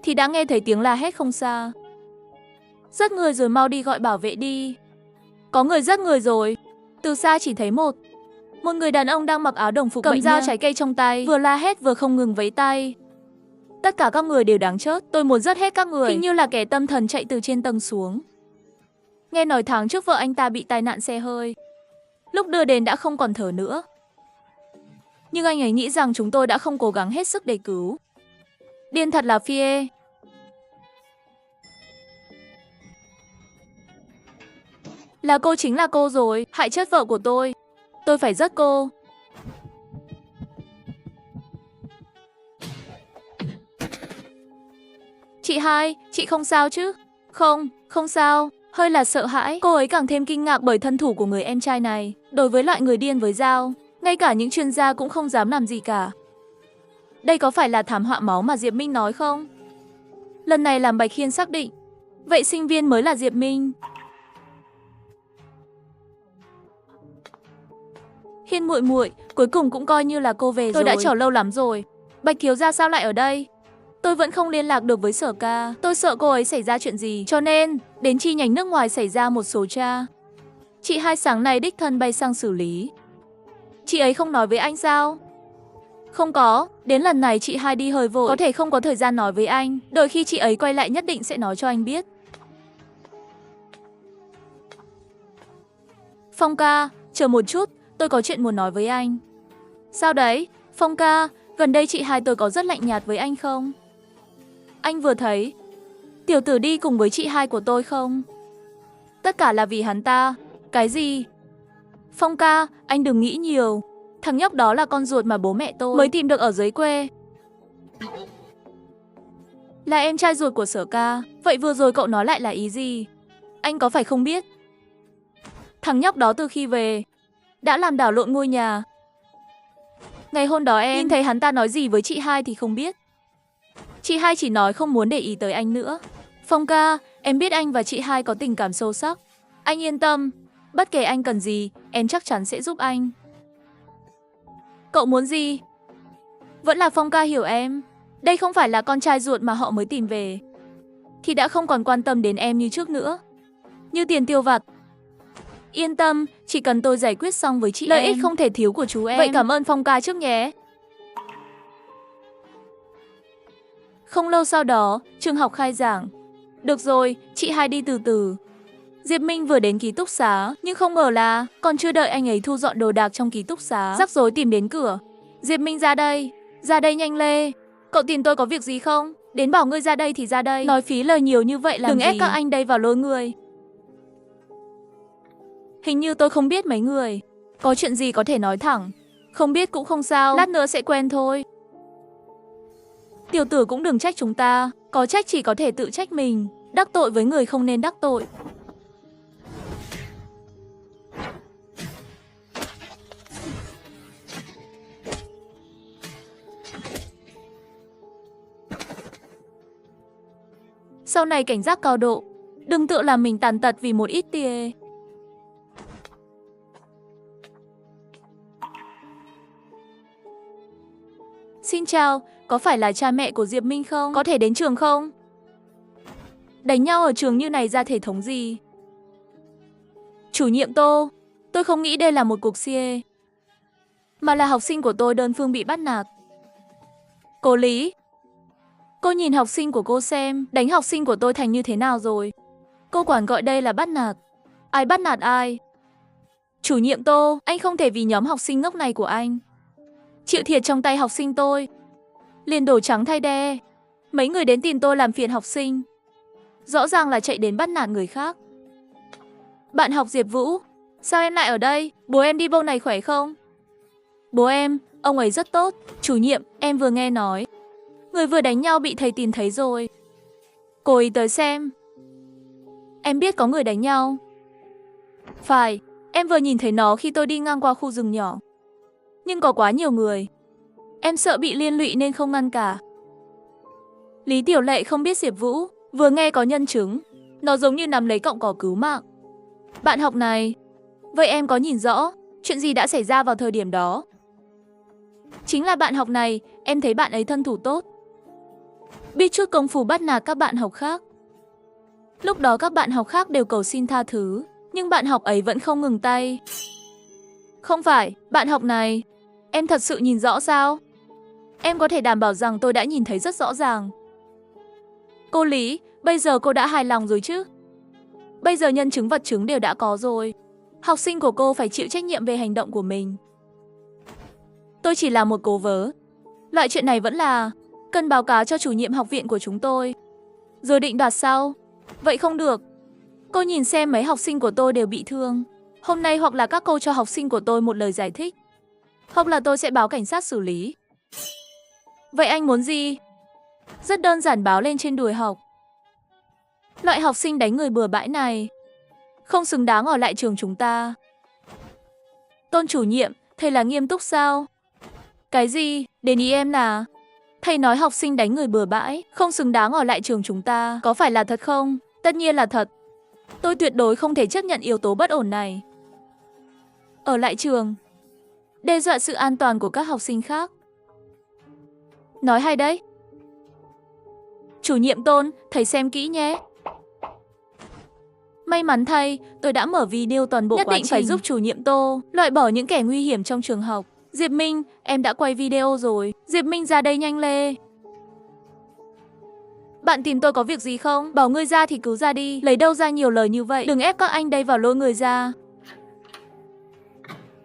Speaker 1: thì đã nghe thấy tiếng la hét không xa. Rất người rồi, mau đi gọi bảo vệ đi. Có người rất người rồi. Từ xa chỉ thấy một người đàn ông đang mặc áo đồng phục cầm dao trái cây trong tay, vừa la hét vừa không ngừng vẫy tay. Tất cả các người đều đáng chết, tôi muốn giết hết các người. Hình như là kẻ tâm thần chạy từ trên tầng xuống. Nghe nói tháng trước vợ anh ta bị tai nạn xe hơi, lúc đưa đến đã không còn thở nữa. Nhưng anh ấy nghĩ rằng chúng tôi đã không cố gắng hết sức để cứu. Điên thật là Fie. Là cô, chính là cô rồi, hại chết vợ của tôi. Tôi phải giết cô. Chị hai, chị không sao chứ? Không, không sao. Hơi là sợ hãi. Cô ấy càng thêm kinh ngạc bởi thân thủ của người em trai này. Đối với loại người điên với dao, ngay cả những chuyên gia cũng không dám làm gì cả. Đây có phải là thảm họa máu mà Diệp Minh nói không? Lần này làm Bạch Hiên xác định, vậy sinh viên mới là Diệp Minh. Hiên muội muội, cuối cùng cũng coi như là cô về rồi. Tôi đã chờ lâu lắm rồi. Bạch thiếu gia sao lại ở đây? Tôi vẫn không liên lạc được với Sở Ca. Tôi sợ cô ấy xảy ra chuyện gì, cho nên đến chi nhánh nước ngoài xảy ra một số tra. Chị hai sáng nay đích thân bay sang xử lý. Chị ấy không nói với anh sao? Không có, đến lần này chị hai đi hơi vội, có thể không có thời gian nói với anh. Đợi khi chị ấy quay lại nhất định sẽ nói cho anh biết. Phong ca, chờ một chút, tôi có chuyện muốn nói với anh. Sao đấy? Phong ca, gần đây chị hai tôi có rất lạnh nhạt với anh không? Anh vừa thấy tiểu tử đi cùng với chị hai của tôi không? Tất cả là vì hắn ta. Cái gì? Phong ca, anh đừng nghĩ nhiều. Thằng nhóc đó là con ruột mà bố mẹ tôi mới tìm được ở dưới quê. Là em trai ruột của Sở Ca. Vậy vừa rồi cậu nói lại là ý gì? Anh có phải không biết? Thằng nhóc đó từ khi về đã làm đảo lộn ngôi nhà. Ngày hôm đó em nhìn thấy hắn ta nói gì với chị hai thì không biết. Chị hai chỉ nói không muốn để ý tới anh nữa. Phong ca, em biết anh và chị hai có tình cảm sâu sắc. Anh yên tâm, bất kể anh cần gì, em chắc chắn sẽ giúp anh. Cậu muốn gì? Vẫn là Phong ca hiểu em. Đây không phải là con trai ruột mà họ mới tìm về. Thì đã không còn quan tâm đến em như trước nữa. Như tiền tiêu vặt. Yên tâm, chỉ cần tôi giải quyết xong với chị lợi ích không thể thiếu của chú em. Vậy cảm ơn Phong ca trước nhé. Không lâu sau đó, trường học khai giảng. Được rồi, chị hai đi từ từ. Diệp Minh vừa đến ký túc xá, nhưng không ngờ là còn chưa đợi anh ấy thu dọn đồ đạc trong ký túc xá, rắc rối tìm đến cửa. Diệp Minh ra đây nhanh lê. Cậu tìm tôi có việc gì không? Đến bảo ngươi ra đây thì ra đây. Nói phí lời nhiều như vậy làm gì? Đừng ép các anh đây vào lôi người. Hình như tôi không biết mấy người. Có chuyện gì có thể nói thẳng. Không biết cũng không sao, lát nữa sẽ quen thôi. Tiểu tử cũng đừng trách chúng ta, có trách chỉ có thể tự trách mình. Đắc tội với người không nên đắc tội. Sau này cảnh giác cao độ, đừng tự làm mình tàn tật vì một ít tia. Xin chào, có phải là cha mẹ của Diệp Minh không? Có thể đến trường không? Đánh nhau ở trường như này ra thể thống gì? Chủ nhiệm Tô, tôi không nghĩ đây là một cuộc CA, mà là học sinh của tôi đơn phương bị bắt nạt. Cô Lý, cô nhìn học sinh của cô xem, đánh học sinh của tôi thành như thế nào rồi. Cô quản gọi đây là bắt nạt. Ai bắt nạt ai? Chủ nhiệm Tô, anh không thể vì nhóm học sinh ngốc này của anh chịu thiệt trong tay học sinh tôi. Liền đổ trắng thay đe. Mấy người đến tìm tôi làm phiền học sinh, rõ ràng là chạy đến bắt nạt người khác. Bạn học Diệp Vũ, sao em lại ở đây? Bố em đi bâu này khỏe không? Bố em, ông ấy rất tốt. Chủ nhiệm, em vừa nghe nói người vừa đánh nhau bị thầy tìm thấy rồi. Cô ấy tới xem. Em biết có người đánh nhau. Phải, em vừa nhìn thấy nó khi tôi đi ngang qua khu rừng nhỏ. Nhưng có quá nhiều người. Em sợ bị liên lụy nên không ngăn cả. Lý Tiểu Lệ không biết Diệp Vũ, vừa nghe có nhân chứng. Nó giống như nắm lấy cọng cỏ cứu mạng. Bạn học này, vậy em có nhìn rõ chuyện gì đã xảy ra vào thời điểm đó? Chính là bạn học này, em thấy bạn ấy thân thủ tốt, biết chút công phu bắt nạt các bạn học khác. Lúc đó các bạn học khác đều cầu xin tha thứ, nhưng bạn học ấy vẫn không ngừng tay. Không phải, bạn học này, em thật sự nhìn rõ sao? Em có thể đảm bảo rằng tôi đã nhìn thấy rất rõ ràng. Cô Lý, bây giờ cô đã hài lòng rồi chứ? Bây giờ nhân chứng vật chứng đều đã có rồi. Học sinh của cô phải chịu trách nhiệm về hành động của mình. Tôi chỉ là một cố vớ. Loại chuyện này vẫn là cần báo cáo cho chủ nhiệm học viện của chúng tôi, rồi định đoạt sau. Vậy không được. Cô nhìn xem mấy học sinh của tôi đều bị thương. Hôm nay hoặc là các cô cho học sinh của tôi một lời giải thích, hoặc là tôi sẽ báo cảnh sát xử lý. Vậy anh muốn gì? Rất đơn giản, báo lên trên đùi học. Loại học sinh đánh người bừa bãi này không xứng đáng ở lại trường chúng ta. Tôn chủ nhiệm, thầy là nghiêm túc sao? Cái gì? Đến ý em là thầy nói học sinh đánh người bừa bãi không xứng đáng ở lại trường chúng ta, có phải là thật không? Tất nhiên là thật. Tôi tuyệt đối không thể chấp nhận yếu tố bất ổn này ở lại trường, đe dọa sự an toàn của các học sinh khác. Nói hay đấy. Chủ nhiệm Tôn, thầy xem kỹ nhé. May mắn thay, tôi đã mở video toàn bộ quá trình. Nhất định phải giúp chủ nhiệm Tô loại bỏ những kẻ nguy hiểm trong trường học. Diệp Minh, em đã quay video rồi. Diệp Minh ra đây nhanh lê. Bạn tìm tôi có việc gì không? Bảo ngươi ra thì cứ ra đi. Lấy đâu ra nhiều lời như vậy? Đừng ép các anh đây vào lôi người ra.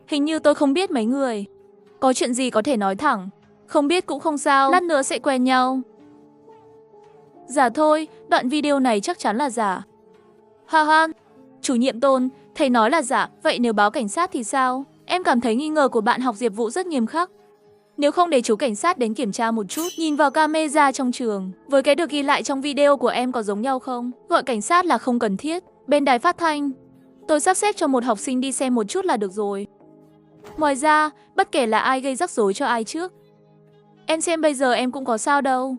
Speaker 1: Hình như tôi không biết mấy người. Có chuyện gì có thể nói thẳng. Không biết cũng không sao, lát nữa sẽ quen nhau. Giả thôi, đoạn video này chắc chắn là giả. Ha ha, chủ nhiệm Tôn, thầy nói là giả, vậy nếu báo cảnh sát thì sao? Em cảm thấy nghi ngờ của bạn học Diệp Vũ rất nghiêm khắc. Nếu không để chú cảnh sát đến kiểm tra một chút, nhìn vào camera trong trường, với cái được ghi lại trong video của em có giống nhau không? Gọi cảnh sát là không cần thiết. Bên đài phát thanh, tôi sắp xếp cho một học sinh đi xem một chút là được rồi. Ngoài ra, bất kể là ai gây rắc rối cho ai trước, em xem bây giờ em cũng có sao đâu.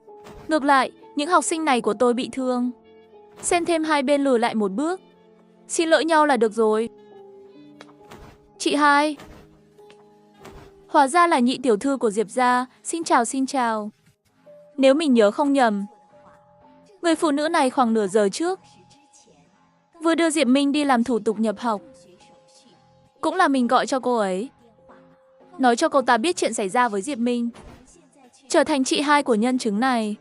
Speaker 1: Ngược lại, những học sinh này của tôi bị thương. Xen thêm hai bên lùi lại một bước. Xin lỗi nhau là được rồi. Chị hai. Hóa ra là nhị tiểu thư của Diệp gia. Xin chào, xin chào. Nếu mình nhớ không nhầm, người phụ nữ này khoảng nửa giờ trước vừa đưa Diệp Minh đi làm thủ tục nhập học. Cũng là mình gọi cho cô ấy, nói cho cô ta biết chuyện xảy ra với Diệp Minh, trở thành chị hai của nhân chứng này.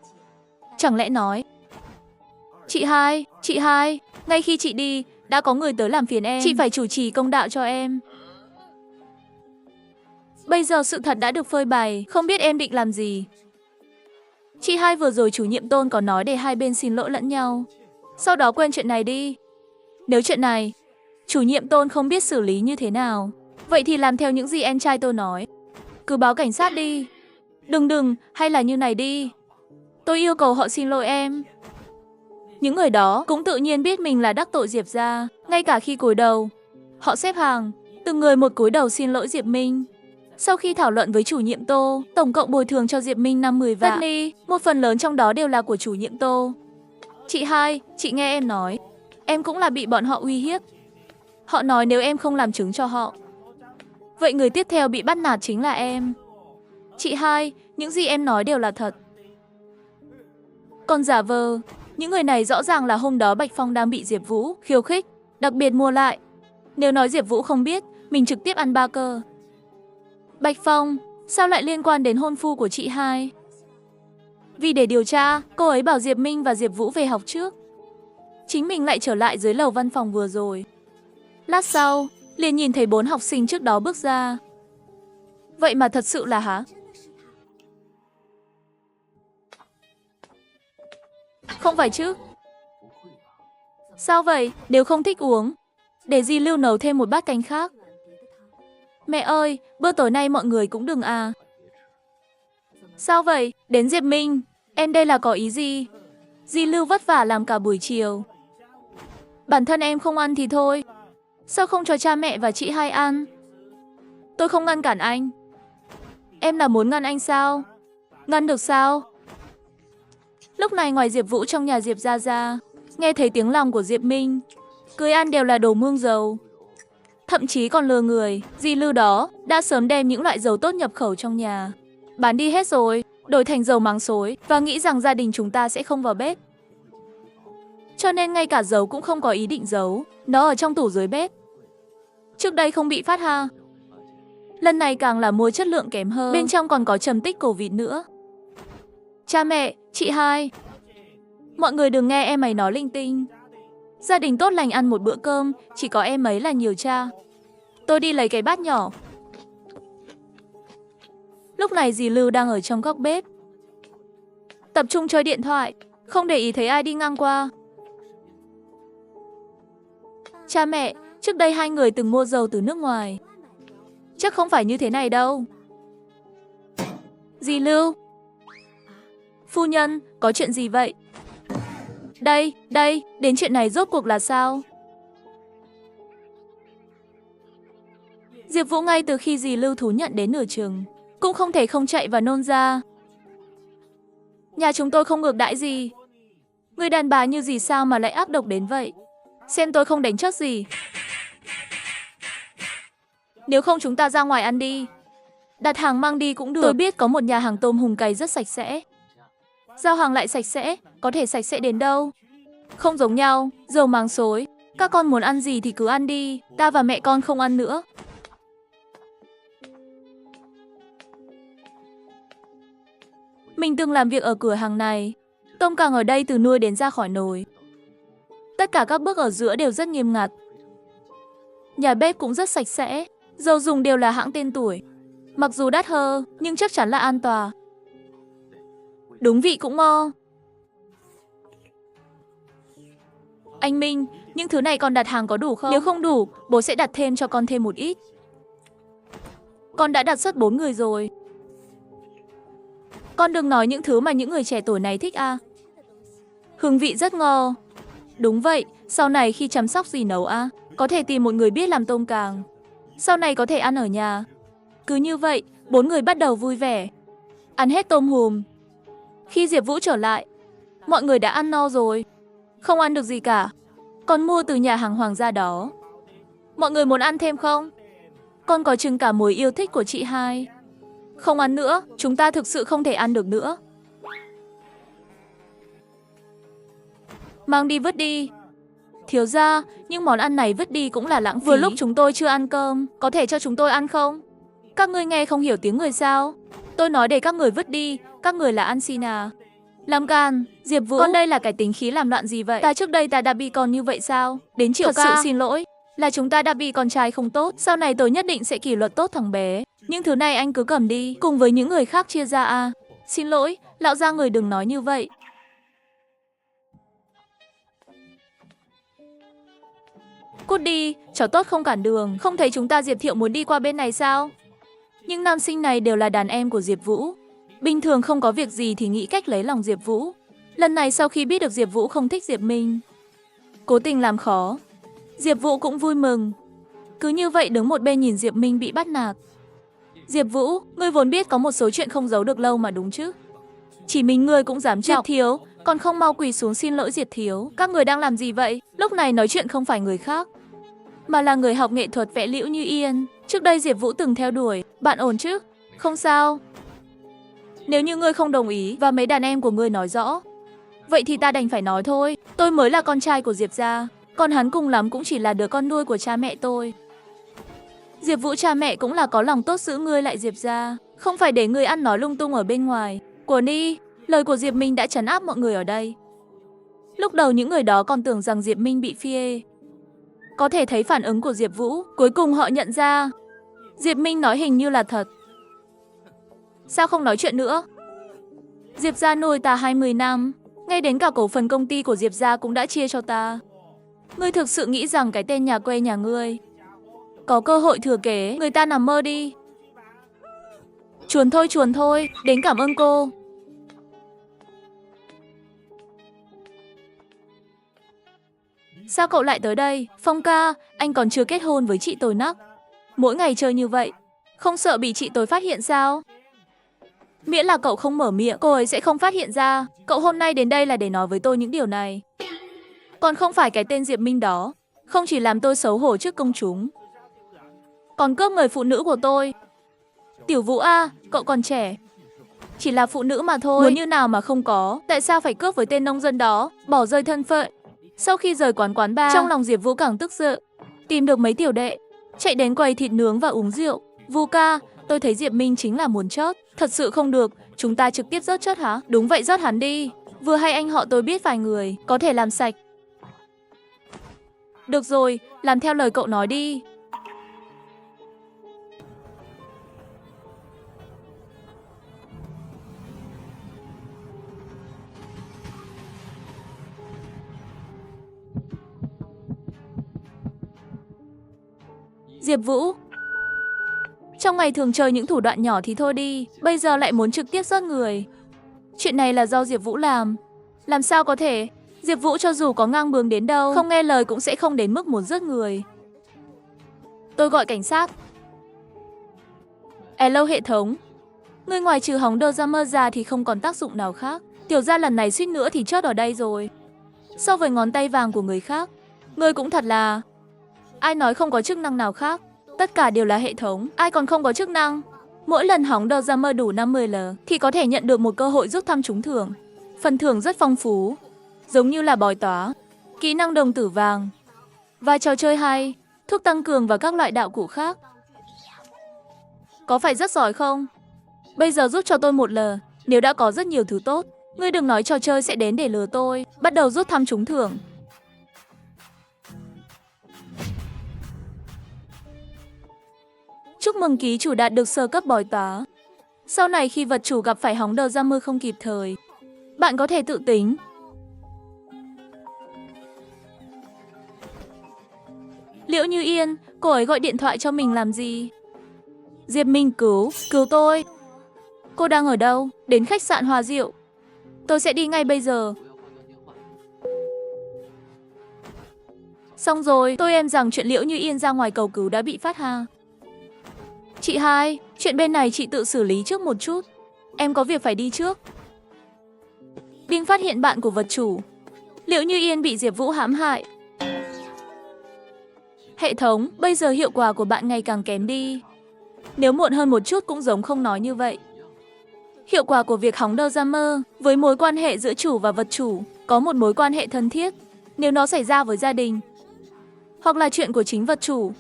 Speaker 1: Chẳng lẽ nói, chị hai, ngay khi chị đi, đã có người tới làm phiền em. Chị phải chủ trì công đạo cho em. Bây giờ sự thật đã được phơi bày, không biết em định làm gì. Chị hai vừa rồi chủ nhiệm Tôn có nói để hai bên xin lỗi lẫn nhau. Sau đó quên chuyện này đi. Nếu chuyện này, chủ nhiệm Tôn không biết xử lý như thế nào, vậy thì làm theo những gì em trai tôi nói. Cứ báo cảnh sát đi. Đừng, hay là như này đi. Tôi yêu cầu họ xin lỗi em. Những người đó cũng tự nhiên biết mình là đắc tội Diệp gia. Ngay cả khi cúi đầu, họ xếp hàng, từng người một cúi đầu xin lỗi Diệp Minh. Sau khi thảo luận với chủ nhiệm Tô, tổng cộng bồi thường cho Diệp Minh 50 vạn. Tất nhiên, một phần lớn trong đó đều là của chủ nhiệm Tô. Chị hai, chị nghe em nói, em cũng là bị bọn họ uy hiếp. Họ nói nếu em không làm chứng cho họ, vậy người tiếp theo bị bắt nạt chính là em. Chị hai, những gì em nói đều là thật. Còn giả vờ, những người này rõ ràng là hôm đó Bạch Phong đang bị Diệp Vũ khiêu khích, đặc biệt mua lại. Nếu nói Diệp Vũ không biết, mình trực tiếp ăn ba cơ. Bạch Phong, sao lại liên quan đến hôn phu của chị hai? Vì để điều tra, cô ấy bảo Diệp Minh và Diệp Vũ về học trước. Chính mình lại trở lại dưới lầu văn phòng vừa rồi. Lát sau, liền nhìn thấy 4 học sinh trước đó bước ra. Vậy mà thật sự là hả? Không phải chứ? Sao vậy? Đều không thích uống. Để dì Lưu nấu thêm một bát canh khác. Mẹ ơi, bữa tối nay mọi người cũng đừng à. Sao vậy? Đến Diệp Minh, em đây là có ý gì? Dì Lưu vất vả làm cả buổi chiều. Bản thân em không ăn thì thôi. Sao không cho cha mẹ và chị hai ăn? Tôi không ngăn cản anh. Em là muốn ngăn anh sao? Ngăn được sao? Lúc này ngoài Diệp Vũ trong nhà Diệp Gia Gia, nghe thấy tiếng lòng của Diệp Minh. Cười ăn đều là đồ mương dầu. Thậm chí còn lừa người, dì Lưu đó đã sớm đem những loại dầu tốt nhập khẩu trong nhà bán đi hết rồi, đổi thành dầu mắng xối và nghĩ rằng gia đình chúng ta sẽ không vào bếp. Cho nên ngay cả giấu cũng không có ý định giấu, nó ở trong tủ dưới bếp. Trước đây không bị phát ha. Lần này càng là mua chất lượng kém hơn, bên trong còn có trầm tích cổ vịt nữa. Cha mẹ, chị hai, mọi người đừng nghe em ấy nói linh tinh. Gia đình tốt lành ăn một bữa cơm, chỉ có em ấy là nhiều cha. Tôi đi lấy cái bát nhỏ. Lúc này dì Lưu đang ở trong góc bếp, tập trung chơi điện thoại, không để ý thấy ai đi ngang qua. Cha mẹ, trước đây hai người từng mua dầu từ nước ngoài. Chắc không phải như thế này đâu. Dì Lưu. Phu nhân, có chuyện gì vậy? Đây, đến chuyện này rốt cuộc là sao? Diệp Vũ ngay từ khi dì Lưu thú nhận đến nửa chừng, cũng không thể không chạy và nôn ra. Nhà chúng tôi không ngược đãi gì. Người đàn bà như dì sao mà lại ác độc đến vậy? Xem tôi không đánh chớt gì. Nếu không chúng ta ra ngoài ăn đi. Đặt hàng mang đi cũng được. Tôi biết có một nhà hàng tôm hùm cay rất sạch sẽ. Giao hàng lại sạch sẽ, có thể sạch sẽ đến đâu? Không giống nhau, dầu máng xối. Các con muốn ăn gì thì cứ ăn đi, ta và mẹ con không ăn nữa. Mình từng làm việc ở cửa hàng này. Tôm càng ở đây từ nuôi đến ra khỏi nồi. Tất cả các bước ở giữa đều rất nghiêm ngặt. Nhà bếp cũng rất sạch sẽ. Dầu dùng đều là hãng tên tuổi. Mặc dù đắt hơn, nhưng chắc chắn là an toàn. Đúng vị cũng ngon. Anh Minh, những thứ này con đặt hàng có đủ không? Nếu không đủ, bố sẽ đặt thêm cho con thêm một ít. Con đã đặt suất 4 người rồi. Con đừng nói những thứ mà những người trẻ tuổi này thích à. Hương vị rất ngon. Đúng vậy, sau này khi chăm sóc dì nấu à, có thể tìm một người biết làm tôm càng. Sau này có thể ăn ở nhà. Cứ như vậy, 4 người bắt đầu vui vẻ. Ăn hết tôm hùm. Khi Diệp Vũ trở lại, mọi người đã ăn no rồi. Không ăn được gì cả. Con mua từ nhà hàng hoàng gia đó. Mọi người muốn ăn thêm không? Con có trứng cá muối yêu thích của chị hai. Không ăn nữa, chúng ta thực sự không thể ăn được nữa. Mang đi vứt đi. Thiếu gia, nhưng món ăn này vứt đi cũng là lãng phí. Vừa lúc chúng tôi chưa ăn cơm, có thể cho chúng tôi ăn không? Các ngươi nghe không hiểu tiếng người sao? Tôi nói để các người vứt đi, các người là ăn xin à? Làm can, Diệp Vũ, con đây là cái tính khí làm loạn gì vậy? Trước đây ta đã bị con như vậy sao? Đến Triệu ca, thật sự xin lỗi, là chúng ta đã bị con trai không tốt, sau này tôi nhất định sẽ kỷ luật tốt thằng bé. Nhưng thứ này anh cứ cầm đi, cùng với những người khác chia ra à? Xin lỗi, lão gia người đừng nói như vậy. Cút đi, cháu tốt không cản đường, không thấy chúng ta Diệp Thiệu muốn đi qua bên này sao? Những nam sinh này đều là đàn em của Diệp Vũ. Bình thường không có việc gì thì nghĩ cách lấy lòng Diệp Vũ. Lần này sau khi biết được Diệp Vũ không thích Diệp Minh, cố tình làm khó, Diệp Vũ cũng vui mừng. Cứ như vậy đứng một bên nhìn Diệp Minh bị bắt nạt. Diệp Vũ, ngươi vốn biết có một số chuyện không giấu được lâu mà đúng chứ? Chỉ mình ngươi cũng dám chọc. Diệp Thiếu, còn không mau quỳ xuống xin lỗi Diệp Thiếu. Các người đang làm gì vậy? Lúc này nói chuyện không phải người khác, mà là người học nghệ thuật vẽ Liễu Như Yên. Trước đây Diệp Vũ từng theo đuổi. Bạn ổn chứ? Không sao. Nếu như ngươi không đồng ý và mấy đàn em của ngươi nói rõ, vậy thì ta đành phải nói thôi. Tôi mới là con trai của Diệp gia, còn hắn cùng lắm cũng chỉ là đứa con nuôi của cha mẹ tôi. Diệp Vũ cha mẹ cũng là có lòng tốt giữ ngươi lại Diệp gia, không phải để ngươi ăn nói lung tung ở bên ngoài. Của Ni, lời của Diệp Minh đã trấn áp mọi người ở đây. Lúc đầu những người đó còn tưởng rằng Diệp Minh bị phê. Có thể thấy phản ứng của Diệp Vũ, cuối cùng họ nhận ra Diệp Minh nói hình như là thật. Sao không nói chuyện nữa? Diệp gia nuôi ta 20 năm, ngay đến cả cổ phần công ty của Diệp gia cũng đã chia cho ta. Ngươi thực sự nghĩ rằng cái tên nhà quê nhà ngươi có cơ hội thừa kế, người ta nằm mơ đi. Chuồn thôi, đến cảm ơn cô. Sao cậu lại tới đây? Phong ca, anh còn chưa kết hôn với chị tôi nắc. Mỗi ngày chơi như vậy, không sợ bị chị tôi phát hiện sao? Miễn là cậu không mở miệng, cô ấy sẽ không phát hiện ra. Cậu hôm nay đến đây là để nói với tôi những điều này. Còn không phải cái tên Diệp Minh đó, không chỉ làm tôi xấu hổ trước công chúng, còn cướp người phụ nữ của tôi. Tiểu Vũ à, cậu còn trẻ, chỉ là phụ nữ mà thôi, muốn như nào mà không có. Tại sao phải cướp với tên nông dân đó, bỏ rơi thân phận? Sau khi rời quán bar, trong lòng Diệp Vũ càng tức giận. Tìm được mấy tiểu đệ, chạy đến quầy thịt nướng và uống rượu. Vũ ca, tôi thấy Diệp Minh chính là muốn chót. Thật sự không được, chúng ta trực tiếp rớt chót hả? Đúng vậy, rớt hắn đi. Vừa hay anh họ tôi biết vài người, có thể làm sạch. Được rồi, làm theo lời cậu nói đi. Diệp Vũ, trong ngày thường chơi những thủ đoạn nhỏ thì thôi đi, bây giờ lại muốn trực tiếp giết người. Chuyện này là do Diệp Vũ làm sao có thể? Diệp Vũ cho dù có ngang bướng đến đâu, không nghe lời cũng sẽ không đến mức muốn giết người. Tôi gọi cảnh sát. Hello hệ thống. Người ngoài trừ hóng đơ ra mơ ra thì không còn tác dụng nào khác. Tiểu gia lần này suýt nữa thì chót ở đây rồi. So với ngón tay vàng của người khác, người cũng thật là... Ai nói không có chức năng nào khác? Tất cả đều là hệ thống, ai còn không có chức năng? Mỗi lần hóng đơ ra mơ đủ 50L thì có thể nhận được một cơ hội rút thăm trúng thưởng. Phần thưởng rất phong phú, giống như là bói toán, kỹ năng đồng tử vàng và trò chơi hay, thuốc tăng cường và các loại đạo cụ khác. Có phải rất giỏi không? Bây giờ rút cho tôi 1L, nếu đã có rất nhiều thứ tốt. Ngươi đừng nói trò chơi sẽ đến để lừa tôi. Bắt đầu rút thăm trúng thưởng. Chúc mừng ký chủ đạt được sơ cấp bói toán. Sau này khi vật chủ gặp phải hóng đờ ra mưa không kịp thời, bạn có thể tự tính. Liễu Như Yên, cô ấy gọi điện thoại cho mình làm gì? Diệp Minh cứu tôi. Cô đang ở đâu? Đến khách sạn Hòa Diệu. Tôi sẽ đi ngay bây giờ. Xong rồi, tôi em rằng chuyện Liễu Như Yên ra ngoài cầu cứu đã bị phát ha. Chị hai, chuyện bên này chị tự xử lý trước một chút. Em có việc phải đi trước. Linh phát hiện bạn của vật chủ. Liễu Như Yên bị Diệp Vũ hãm hại. Hệ thống, bây giờ hiệu quả của bạn ngày càng kém đi. Nếu muộn hơn một chút cũng giống không nói như vậy. Hiệu quả của việc hóng đơ ra mơ với mối quan hệ giữa chủ và vật chủ có một mối quan hệ thân thiết. Nếu nó xảy ra với gia đình hoặc là chuyện của chính vật chủ,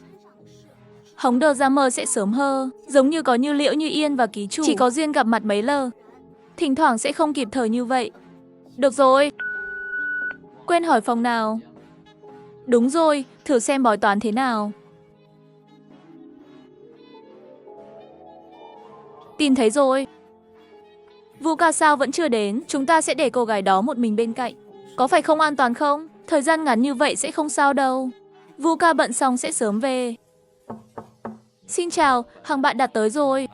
Speaker 1: hóng đơ ra mơ sẽ sớm hơn, giống như có như Liễu Như Yên và ký chủ chỉ có duyên gặp mặt mấy lần, thỉnh thoảng sẽ không kịp thời như vậy. Được rồi. Quên hỏi phòng nào. Đúng rồi, thử xem bói toán thế nào. Tìm thấy rồi. Vu ca sao vẫn chưa đến, chúng ta sẽ để cô gái đó một mình bên cạnh. Có phải không an toàn không? Thời gian ngắn như vậy sẽ không sao đâu. Vu ca bận xong sẽ sớm về. Xin chào, hàng bạn đặt tới rồi.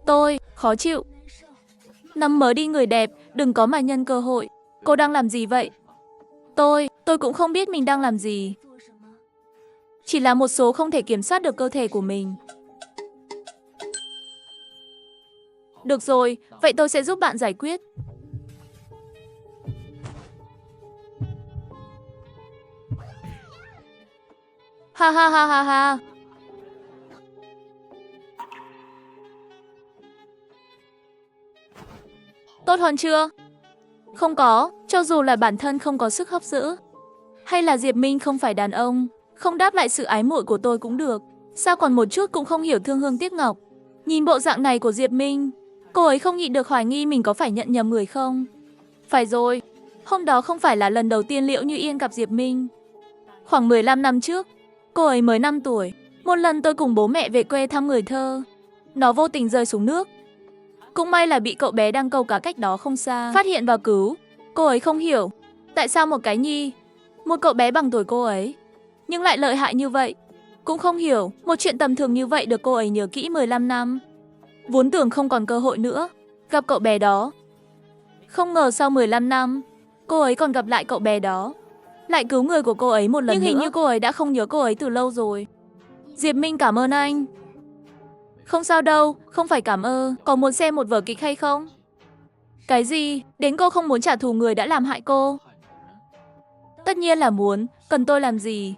Speaker 1: Tôi, khó chịu. Năm mới đi người đẹp, đừng có mà nhân cơ hội. Cô đang làm gì vậy? Tôi cũng không biết mình đang làm gì. Chỉ là một số không thể kiểm soát được cơ thể của mình. Được rồi, vậy tôi sẽ giúp bạn giải quyết. Ha ha ha ha ha. Tốt hơn chưa? Không có, cho dù là bản thân không có sức hấp dẫn, hay là Diệp Minh không phải đàn ông, không đáp lại sự ái muội của tôi cũng được. Sao còn một chút cũng không hiểu thương hương tiếc ngọc? Nhìn bộ dạng này của Diệp Minh, cô ấy không nhịn được hoài nghi mình có phải nhận nhầm người không? Phải rồi, hôm đó không phải là lần đầu tiên Liễu Như Yên gặp Diệp Minh. Khoảng 15 năm trước, cô ấy mới 5 tuổi. Một lần tôi cùng bố mẹ về quê thăm người thơ, nó vô tình rơi xuống nước. Cũng may là bị cậu bé đang câu cá cách đó không xa phát hiện và cứu. Cô ấy không hiểu tại sao một cái nhi, một cậu bé bằng tuổi cô ấy, nhưng lại lợi hại như vậy. Cũng không hiểu một chuyện tầm thường như vậy được cô ấy nhớ kỹ 15 năm. Vốn tưởng không còn cơ hội nữa gặp cậu bé đó. Không ngờ sau 15 năm, cô ấy còn gặp lại cậu bé đó, lại cứu người của cô ấy một lần nữa. Nhưng hình như cô ấy đã không nhớ cô ấy từ lâu rồi. Diệp Minh cảm ơn anh. Không sao đâu, không phải cảm ơn. Có muốn xem một vở kịch hay không? Cái gì? Đến cô không muốn trả thù người đã làm hại cô? Tất nhiên là muốn, cần tôi làm gì?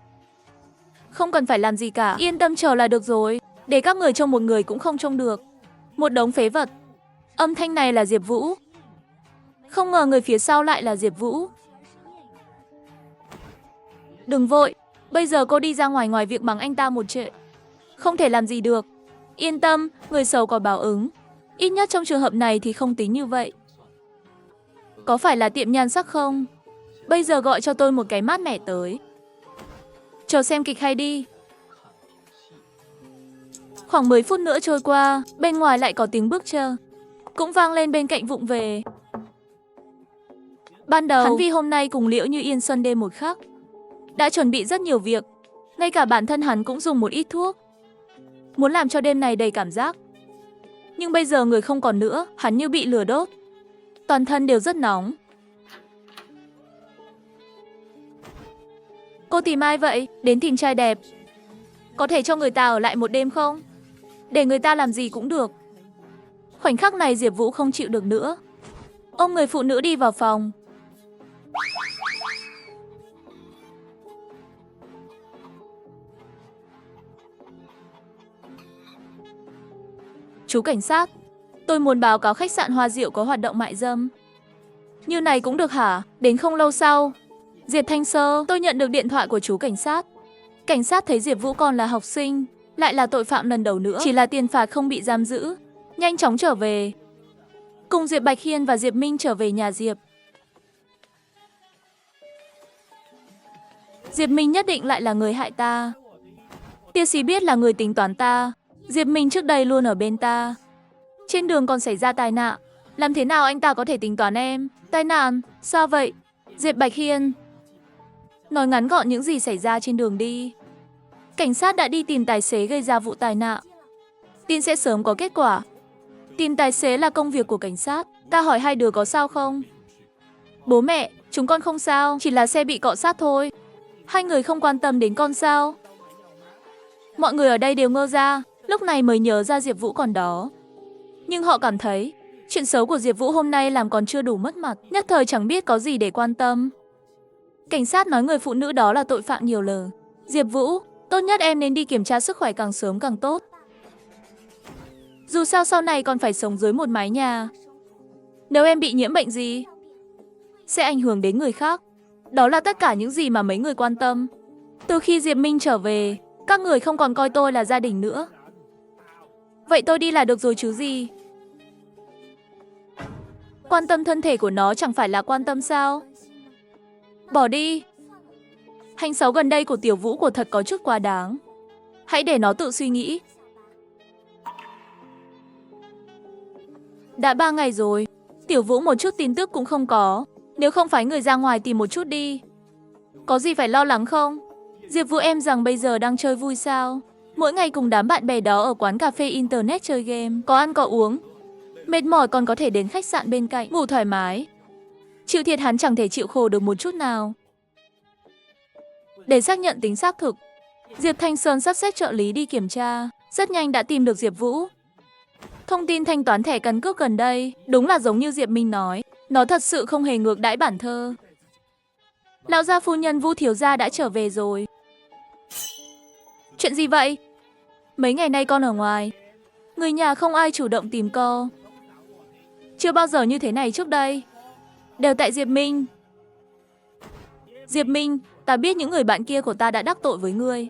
Speaker 1: Không cần phải làm gì cả, yên tâm chờ là được rồi. Để các người trông một người cũng không trông được. Một đống phế vật. Âm thanh này là Diệp Vũ. Không ngờ người phía sau lại là Diệp Vũ. Đừng vội, bây giờ cô đi ra ngoài việc mắng anh ta một chuyện không thể làm gì được. Yên tâm, người xấu có báo ứng. Ít nhất trong trường hợp này thì không tính như vậy. Có phải là tiệm nhan sắc không? Bây giờ gọi cho tôi một cái mát mẻ tới. Chờ xem kịch hay đi. Khoảng 10 phút nữa trôi qua, bên ngoài lại có tiếng bước chân cũng vang lên bên cạnh vụng về. Ban đầu, hắn vì hôm nay cùng Liễu Như Yên xuân đêm một khắc, đã chuẩn bị rất nhiều việc. Ngay cả bản thân hắn cũng dùng một ít thuốc, muốn làm cho đêm này đầy cảm giác. Nhưng bây giờ người không còn nữa, hắn như bị lửa đốt. Toàn thân đều rất nóng. Cô tìm ai vậy? Đến tìm trai đẹp. Có thể cho người ta ở lại một đêm không? Để người ta làm gì cũng được. Khoảnh khắc này Diệp Vũ không chịu được nữa. Ôm người phụ nữ đi vào phòng. Chú cảnh sát, tôi muốn báo cáo khách sạn Hoa Diệu có hoạt động mại dâm. Như này cũng được hả? Đến không lâu sau, Diệp Thanh Sơ, tôi nhận được điện thoại của chú cảnh sát. Cảnh sát thấy Diệp Vũ còn là học sinh, lại là tội phạm lần đầu nữa, chỉ là tiền phạt không bị giam giữ. Nhanh chóng trở về. Cùng Diệp Bạch Hiên và Diệp Minh trở về nhà Diệp. Diệp Minh nhất định lại là người hại ta. Tia sĩ biết là người tính toán ta. Diệp Minh trước đây luôn ở bên ta. Trên đường còn xảy ra tai nạn. Làm thế nào anh ta có thể tính toán em? Tai nạn? Sao vậy? Diệp Bạch Hiên, nói ngắn gọn những gì xảy ra trên đường đi. Cảnh sát đã đi tìm tài xế gây ra vụ tai nạn. Tin sẽ sớm có kết quả. Tìm tài xế là công việc của cảnh sát. Ta hỏi hai đứa có sao không? Bố mẹ, chúng con không sao, chỉ là xe bị cọ sát thôi. Hai người không quan tâm đến con sao? Mọi người ở đây đều ngơ ra, lúc này mới nhớ ra Diệp Vũ còn đó. Nhưng họ cảm thấy, chuyện xấu của Diệp Vũ hôm nay làm còn chưa đủ mất mặt, nhất thời chẳng biết có gì để quan tâm. Cảnh sát nói người phụ nữ đó là tội phạm nhiều lờ. Diệp Vũ, tốt nhất em nên đi kiểm tra sức khỏe càng sớm càng tốt. Dù sao sau này còn phải sống dưới một mái nhà. Nếu em bị nhiễm bệnh gì, sẽ ảnh hưởng đến người khác. Đó là tất cả những gì mà mấy người quan tâm. Từ khi Diệp Minh trở về, các người không còn coi tôi là gia đình nữa. Vậy tôi đi là được rồi chứ gì? Quan tâm thân thể của nó chẳng phải là quan tâm sao? Bỏ đi. Hành xấu gần đây của Tiểu Vũ của thật có chút quá đáng. Hãy để nó tự suy nghĩ. Đã 3 ngày rồi, Tiểu Vũ một chút tin tức cũng không có. Nếu không phái người ra ngoài tìm một chút đi. Có gì phải lo lắng không? Diệp Vũ em rằng bây giờ đang chơi vui sao? Mỗi ngày cùng đám bạn bè đó ở quán cà phê internet chơi game, có ăn có uống. Mệt mỏi còn có thể đến khách sạn bên cạnh, ngủ thoải mái. Chịu thiệt hắn chẳng thể chịu khổ được một chút nào. Để xác nhận tính xác thực, Diệp Thanh Sơn sắp xếp trợ lý đi kiểm tra, rất nhanh đã tìm được Diệp Vũ. Thông tin thanh toán thẻ căn cước gần đây, đúng là giống như Diệp Minh nói, nó thật sự không hề ngược đãi bản thơ. Lão gia phu nhân Vu thiếu gia đã trở về rồi. Chuyện gì vậy? Mấy ngày nay con ở ngoài, người nhà không ai chủ động tìm con. Chưa bao giờ như thế này trước đây. Đều tại Diệp Minh. Diệp Minh, ta biết những người bạn kia của ta đã đắc tội với ngươi.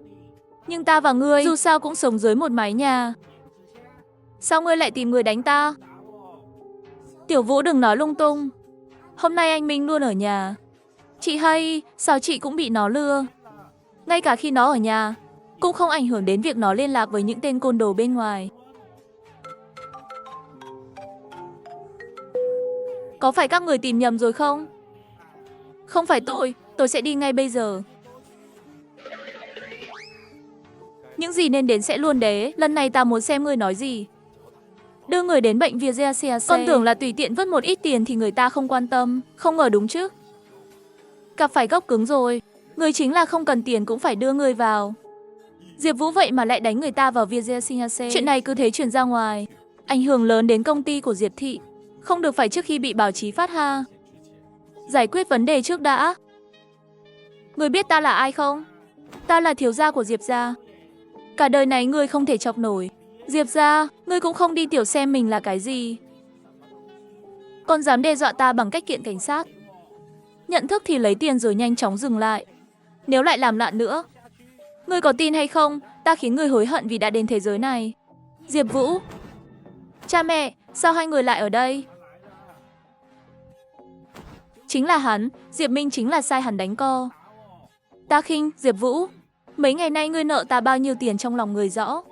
Speaker 1: Nhưng ta và ngươi dù sao cũng sống dưới một mái nhà. Sao ngươi lại tìm người đánh ta? Tiểu Vũ đừng nói lung tung. Hôm nay anh Minh luôn ở nhà. Chị hay, sao chị cũng bị nó lừa? Ngay cả khi nó ở nhà, cũng không ảnh hưởng đến việc nó liên lạc với những tên côn đồ bên ngoài. Có phải các người tìm nhầm rồi không? Không phải tôi sẽ đi ngay bây giờ. Những gì nên đến sẽ luôn đế, lần này ta muốn xem ngươi nói gì. Đưa người đến bệnh viện GACAC. Con tưởng là tùy tiện vứt một ít tiền thì người ta không quan tâm, không ngờ đúng chứ. Gặp phải gốc cứng rồi, người chính là không cần tiền cũng phải đưa người vào. Diệp Vũ vậy mà lại đánh người ta vào viện GACAC. Chuyện này cứ thế truyền ra ngoài, ảnh hưởng lớn đến công ty của Diệp Thị. Không được phải trước khi bị báo chí phát ha. Giải quyết vấn đề trước đã. Người biết ta là ai không? Ta là thiếu gia của Diệp gia. Cả đời này ngươi không thể chọc nổi. Diệp gia, ngươi cũng không đi tiểu xem mình là cái gì. Còn dám đe dọa ta bằng cách kiện cảnh sát. Nhận thức thì lấy tiền rồi nhanh chóng dừng lại. Nếu lại làm loạn nữa, ngươi có tin hay không, ta khiến ngươi hối hận vì đã đến thế giới này. Diệp Vũ. Cha mẹ, sao hai người lại ở đây? Chính là hắn, Diệp Minh chính là sai hắn đánh co. Ta khinh, Diệp Vũ. Mấy ngày nay ngươi nợ ta bao nhiêu tiền trong lòng người rõ.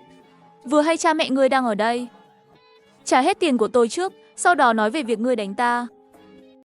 Speaker 1: Vừa hay cha mẹ ngươi đang ở đây. Trả hết tiền của tôi trước, sau đó nói về việc ngươi đánh ta.